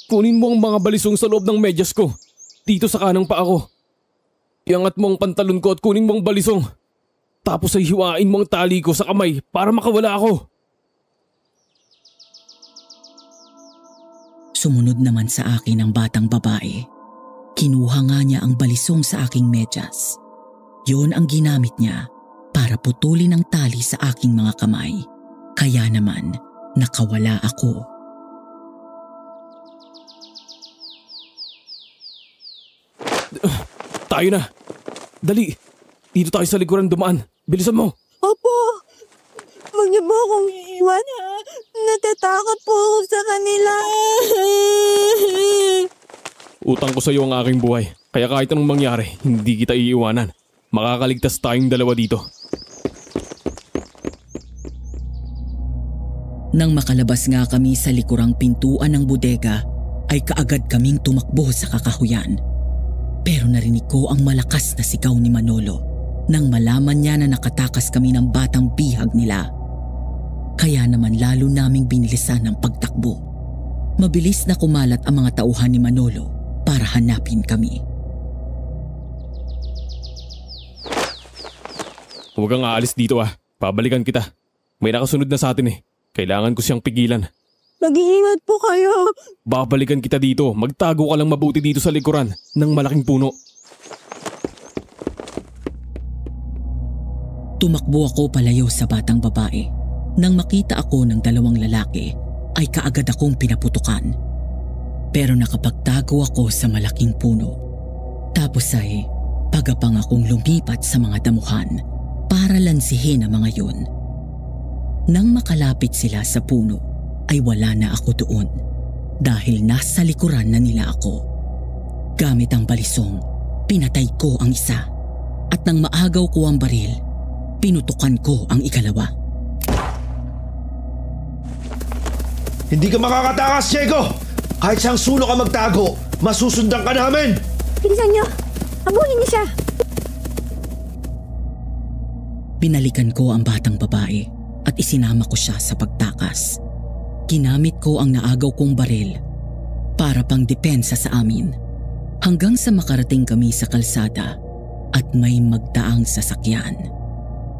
Kunin mo ang mga balisong sa loob ng medyas ko. Dito sa kanang paa ko. Iangat mo ang pantalon ko at kunin mo ang balisong. Tapos ay hiwain mo ang tali ko sa kamay para makawala ako. Sumunod naman sa akin ang batang babae. Kinuha nga niya ang balisong sa aking medyas. Yun ang ginamit niya para putulin ang tali sa aking mga kamay. Kaya naman, nakawala ako. Tayo na. Dali. Dito tayo sa likuran dumaan. Bilisan mo. Opo. Huwag niyo po akong iiwan ha. Natatakot po ako sa kanila. Utang ko sa iyo ang aking buhay. Kaya kahit anong mangyari, hindi kita iiwanan. Makakaligtas tayong 2 dito. Nang makalabas nga kami sa likurang pintuan ng bodega, ay kaagad kaming tumakbo sa kakahuyan. Pero narinig ko ang malakas na sigaw ni Manolo nang malaman niya na nakatakas kami ng batang bihag nila. Kaya naman lalo naming binilisan ang pagtakbo. Mabilis na kumalat ang mga tauhan ni Manolo para hanapin kami. Huwag kang aalis dito ah. Pabalikan kita. May nakasunod na sa atin eh. Kailangan ko siyang pigilan. Mag-iingat po kayo. Babalikan kita dito. Magtago ka lang mabuti dito sa likuran ng malaking puno. Tumakbo ako palayo sa batang babae. Nang makita ako ng 2 lalaki, ay kaagad akong pinaputukan. Pero nakapagtago ako sa malaking puno. Tapos ay pagapang akong lumipat sa mga damuhan para lansihin ang mga yun. Nang makalapit sila sa puno, ay wala na ako doon dahil nasa likuran na nila ako. Gamit ang balisong, pinatay ko ang isa at nang maagaw ko ang baril, pinutukan ko ang 2. Hindi ka makakatakas, Diego! Kahit saan sulok ka magtago, masusundan ka namin! Bilisan niyo. Habulin niyo siya. Binalikan ko ang batang babae at isinama ko siya sa pagtakas. Ginamit ko ang naagaw kong baril para pang depensa sa amin hanggang sa makarating kami sa kalsada at may magdaang sasakyan.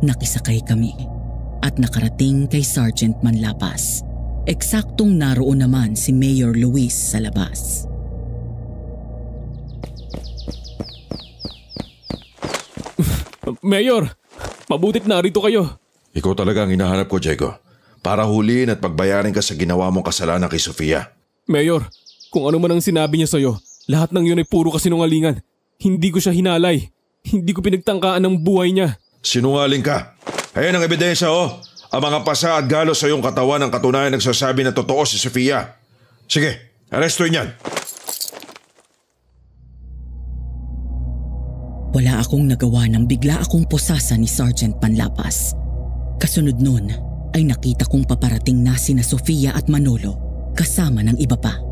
Nakisakay kami at nakarating kay Sergeant Manlapas. Eksaktong naroon naman si Mayor Luis sa labas. Mayor! Mabutit narito kayo. Ikaw talaga ang hinahanap ko, Diego. Para huliin at pagbayarin ka sa ginawa mong kasalanan kay Sofia. Mayor, kung ano man ang sinabi niya sa'yo, lahat ng yun ay puro kasinungalingan. Hindi ko siya hinalay. Hindi ko pinagtangkaan ang buhay niya. Sinungaling ka. Ayan ang ebidensya oh. Ang mga pasa at galos sa iyong katawan ang katunayan nagsasabi na totoo si Sofia. Sige, arestuin yan. Wala akong nagawa nang bigla akong pusasan ni Sergeant Manlapas. Kasunod nun ay nakita kong paparating na sina Sofia at Manolo kasama ng iba pa.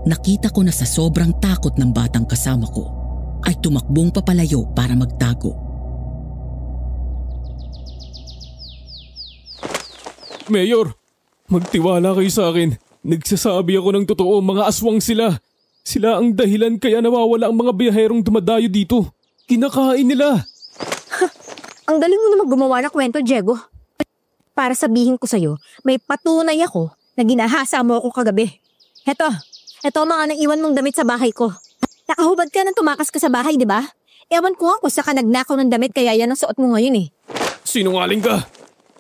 Nakita ko na sa sobrang takot ng batang kasama ko ay tumakbong papalayo para magtago. Mayor, magtiwala kayo sa akin. Nagsasabi ako ng totoo, mga aswang sila. Sila ang dahilan kaya nawawala ang mga biyaherong dumadayo dito. Kinakain nila. Ang galing mo naman gumawa ng kwento, Diego. Para sabihin ko sa'yo, may patunay ako na ginahasa mo ako kagabi. Heto mga naiwan mong damit sa bahay ko. Nakahubad ka nang tumakas ka sa bahay, di ba? Ewan ko ako sa ka nagnakaw ng damit kaya yan ang suot mo ngayon eh. Sinungaling ka!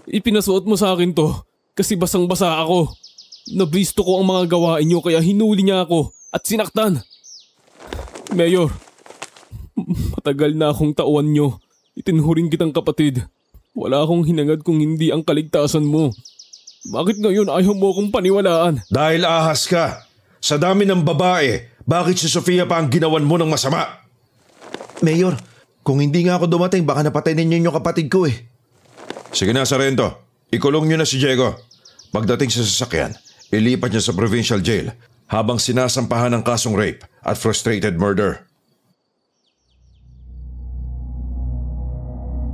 Ipinasuot mo sa akin to kasi basang-basa ako. Nablisto ko ang mga gawain niyo kaya hinuli niya ako at sinaktan. Mayor, matagal na akong tauhan niyo. Itinhuring kitang kapatid. Wala akong hinangad kung hindi ang kaligtasan mo. Bakit ngayon ayaw mo akong paniwalaan? Dahil ahas ka. Sa dami ng babae, bakit si Sofia pa ang ginawan mo ng masama? Mayor, kung hindi nga ako dumating, baka napatay ninyo yung kapatid ko eh. Sige na, Sargento. Ikulong niyo na si Diego. Pagdating sa sasakyan, ilipat niya sa provincial jail habang sinasampahan ng kasong rape at frustrated murder.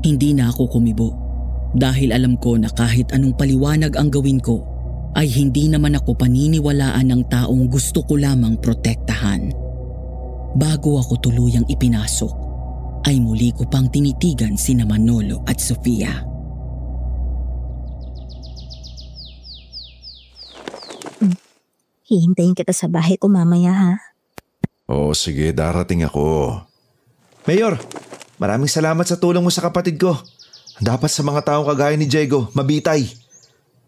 Hindi na ako kumibo dahil alam ko na kahit anong paliwanag ang gawin ko ay hindi naman ako paniniwalaan ng taong gusto ko lamang protektahan. Bago ako tuluyang ipinasok, ay muli ko pang tinitigan sina Manolo at Sofia. Hihintayin kita sa bahay ko mamaya ha. Oo, sige, darating ako. Mayor, maraming salamat sa tulong mo sa kapatid ko. Dapat sa mga taong kagaya ni Diego, mabitay.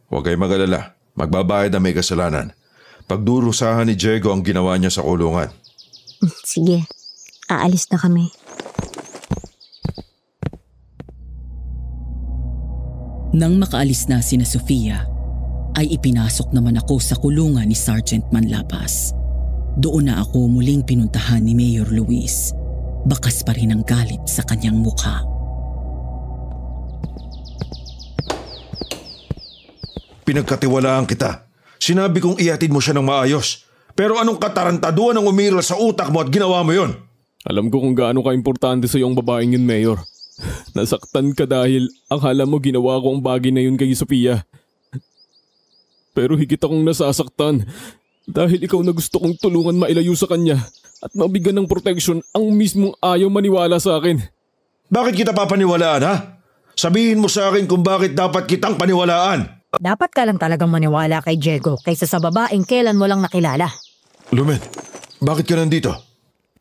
Huwag kayong mag-alala. Magbabayad na may kasalanan. Pagdurusahan ni Diego ang ginawa niya sa kulungan. Sige, aalis na kami. Nang makaalis na sina Sofia, ay ipinasok naman ako sa kulungan ni Sergeant Manlapas. Doon na ako muling pinuntahan ni Mayor Luis. Bakas pa rin ang galit sa kanyang mukha. Pinagkatiwalaan kita. Sinabi kong ihatid mo siya ng maayos. Pero anong katarantaduan ang umiral sa utak mo at ginawa mo yon? Alam ko kung gaano ka-importante sa iyong babaeng yun, Mayor. Nasaktan ka dahil akala mo ginawa ko ang bagay na yun kay Sofia. Pero higit akong nasasaktan dahil ikaw na gusto kong tulungan mailayo sa kanya at mabigyan ng protection ang mismong ayaw maniwala sa akin. Bakit kita papaniwalaan, ha? Sabihin mo sa akin kung bakit dapat kitang paniwalaan. Dapat ka lang talagang maniwala kay Diego kaysa sa babaeng kailan mo lang nakilala. Lumen, bakit ka nandito?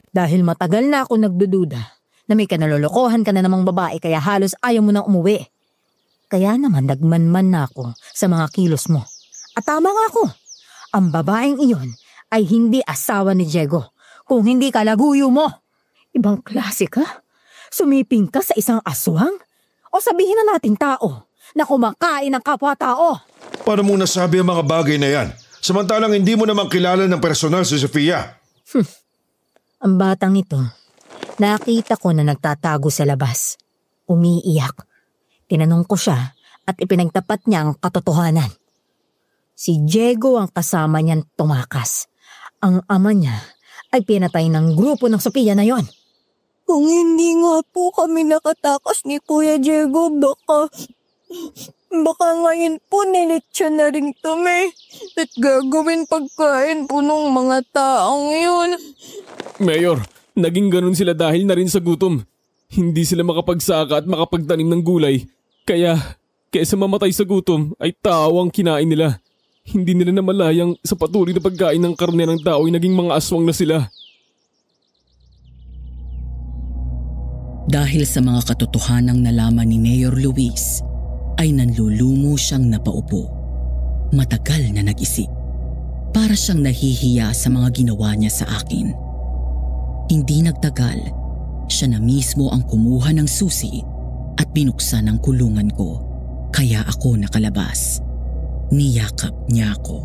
Dahil matagal na ako nagdududa na may kanalolokohan ka na namang babae kaya halos ayaw mo nang umuwi. Kaya naman nagmanman na ako sa mga kilos mo. At tama nga ako, ang babaeng iyon ay hindi asawa ni Diego kung hindi kalaguyo mo. Ibang klase ka? Sumiping ka sa isang aswang? O sabihin na natin tao na kumakain ng kapwa-tao? Paano mo nasabi ang mga bagay na yan? Samantalang hindi mo naman kilala ng personal si Sofia. Ang batang ito, nakita ko na nagtatago sa labas. Umiiyak. Tinanong ko siya at ipinagtapat niya ang katotohanan. Si Diego ang kasama niyang tumakas. Ang ama niya ay pinatay ng grupo ng Sofia na yon. Kung hindi nga po kami nakatakas ni Kuya Diego, baka ngayon po nilitsyon na rin kami at gagawin pagkain po ng mga taong yun. Mayor, naging ganun sila dahil na rin sa gutom. Hindi sila makapagsaka at makapagtanim ng gulay. Kaya, kaysa mamatay sa gutom ay tao ang kinain nila. Hindi nila namalayang sa patuloy na pagkain ng karne ng tao ay naging mga aswang na sila. Dahil sa mga katotohanang nalaman ni Mayor Luis, ay nanlulumo siyang napaupo. Matagal na nag-isip. Para siyang nahihiya sa mga ginawa niya sa akin. Hindi nagtagal, siya na mismo ang kumuha ng susi at binuksan ang kulungan ko. Kaya ako nakalabas. Niyakap niya ako.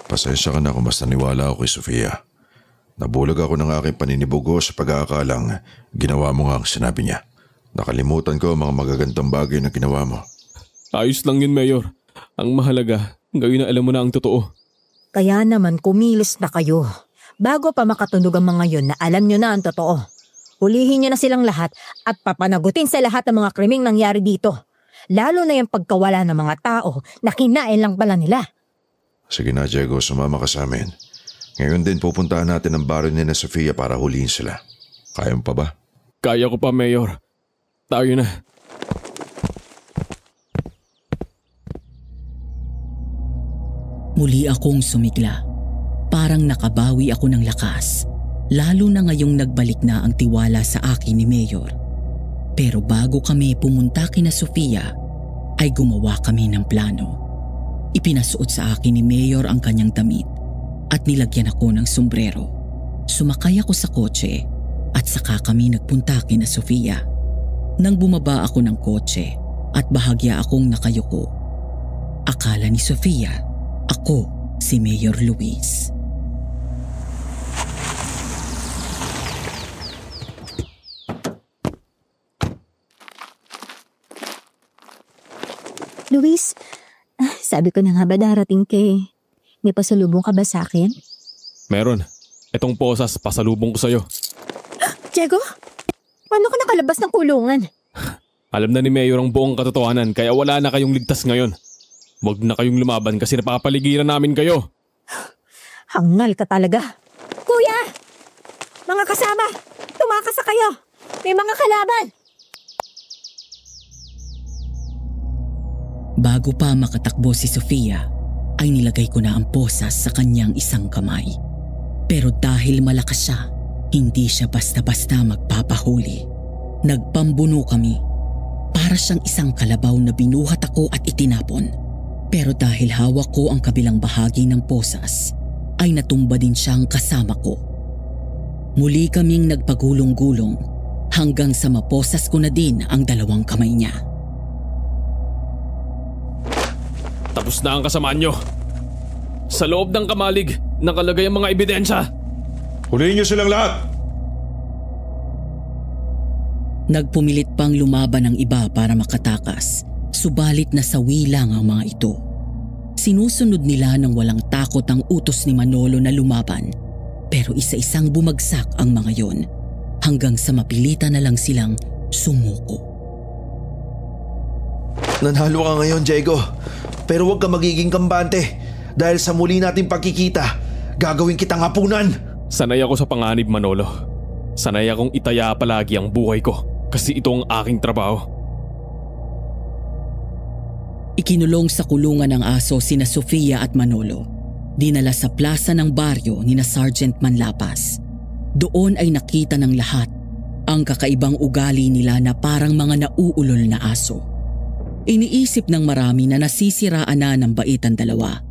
Pasensya ka na kung mas naniwala ako kay Sofia. Nabulag ako ng aking paninibugo sa pag-aakalang ginawa mo nga ang sinabi niya. Nakalimutan ko ang mga magagandang bagay na ginawa mo. Ayos lang yun, Mayor. Ang mahalaga, gawin na alam mo na ang totoo. Kaya naman kumilos na kayo. Bago pa makatunog ang mga yun na alam nyo na ang totoo. Hulihin niyo na silang lahat at papanagutin sa lahat ng mga krimeng nangyari dito. Lalo na yung pagkawala ng mga tao na kinain lang pala nila. Sige na, Diego, sumama ka sa amin. Ngayon din pupuntahan natin ang baryo ni na Sofia para hulihin sila. Kaya mo pa ba? Kaya ko pa, Mayor. Tayo na. Muli akong sumigla. Parang nakabawi ako ng lakas. Lalo na ngayong nagbalik na ang tiwala sa akin ni Mayor. Pero bago kami pumunta kina Sofia, ay gumawa kami ng plano. Ipinasuot sa akin ni Mayor ang kanyang damit at nilagyan ako ng sombrero. Sumakay ako sa kotse at saka kami nagpunta kina Sofia. Nang bumaba ako ng kotse at bahagya akong nakayuko, akala ni Sofia ako si Mayor Luis. Luis, sabi ko na nga ba darating kay? May pasalubong ka ba sa akin? Meron. Itong posas, pasalubong ko sa'yo. Diego, paano ka nakalabas ng kulungan? Alam na ni Mayor ang buong katotohanan kaya wala na kayong ligtas ngayon. Huwag na kayong lumaban kasi napapaligiran namin kayo. Hangal ka talaga. Kuya! Mga kasama! Tumakas na kayo! May mga kalaban! Bago pa makatakbo si Sofia, ay nilagay ko na ang posas sa kanyang isang kamay. Pero dahil malakas siya, hindi siya basta-basta magpapahuli. Nagpambuno kami. Para siyang isang kalabaw na binuhat ako at itinapon. Pero dahil hawak ko ang kabilang bahagi ng posas, ay natumba din siyang kasama ko. Muli kaming nagpagulong-gulong hanggang sa maposas ko na din ang dalawang kamay niya. Tapos na ang kasamaan nyo. Sa loob ng kamalig, nakalagay ang mga ebidensya. Hulihin niyo silang lahat! Nagpumilit pang lumaban ng iba para makatakas, subalit nasawi lang ang mga ito. Sinusunod nila ng walang takot ang utos ni Manolo na lumaban, pero isa-isang bumagsak ang mga yon hanggang sa mapilitan na lang silang sumuko. Nanalo ka ngayon, Diego. Pero huwag ka magiging kambante dahil sa muli nating pagkikita, gagawin kitang hapunan. Sanay ako sa panganib, Manolo. Sanay akong itaya palagi ang buhay ko kasi ito ang aking trabaho. Ikinulong sa kulungan ng aso sina Sofia at Manolo. Dinala sa plaza ng baryo ni na Sergeant Manlapas. Doon ay nakita ng lahat ang kakaibang ugali nila na parang mga nauulol na aso. Iniisip ng marami na nasisiraan na ng bait ang dalawa.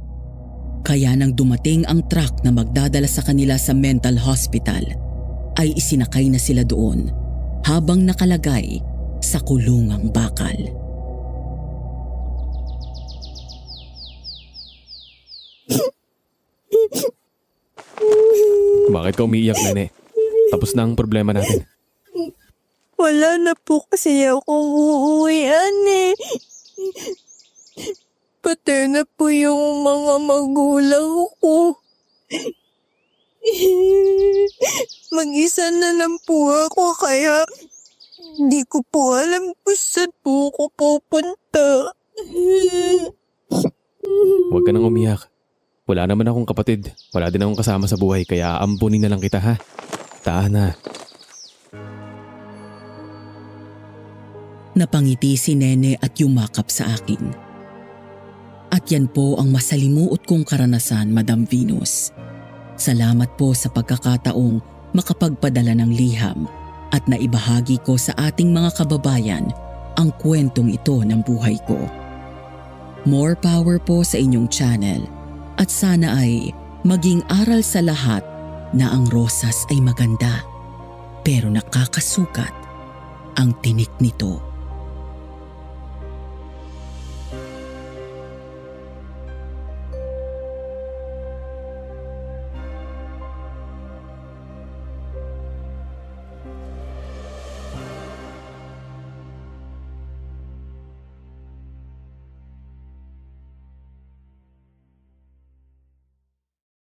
Kaya nang dumating ang truck na magdadala sa kanila sa mental hospital, ay isinakay na sila doon habang nakalagay sa kulungang bakal. Bakit ka umiiyak, Nene? Tapos na ang problema natin. Wala na po kasi akong uuwian eh. Patay na po yung mga magulang ko. Mag-isa na lang po ako kaya hindi ko po alam kung saan po ako pupunta. Huwag ka nang umiyak. Wala naman akong kapatid. Wala din akong kasama sa buhay kaya ampunin na lang kita, ha? Tahan na. Napangiti si Nene at yumakap sa akin. At yan po ang masalimuot kong karanasan, Madam Venus. Salamat po sa pagkakataong makapagpadala ng liham at naibahagi ko sa ating mga kababayan ang kwentong ito ng buhay ko. More power po sa inyong channel at sana ay maging aral sa lahat na ang rosas ay maganda pero nakakasukat ang tinik nito.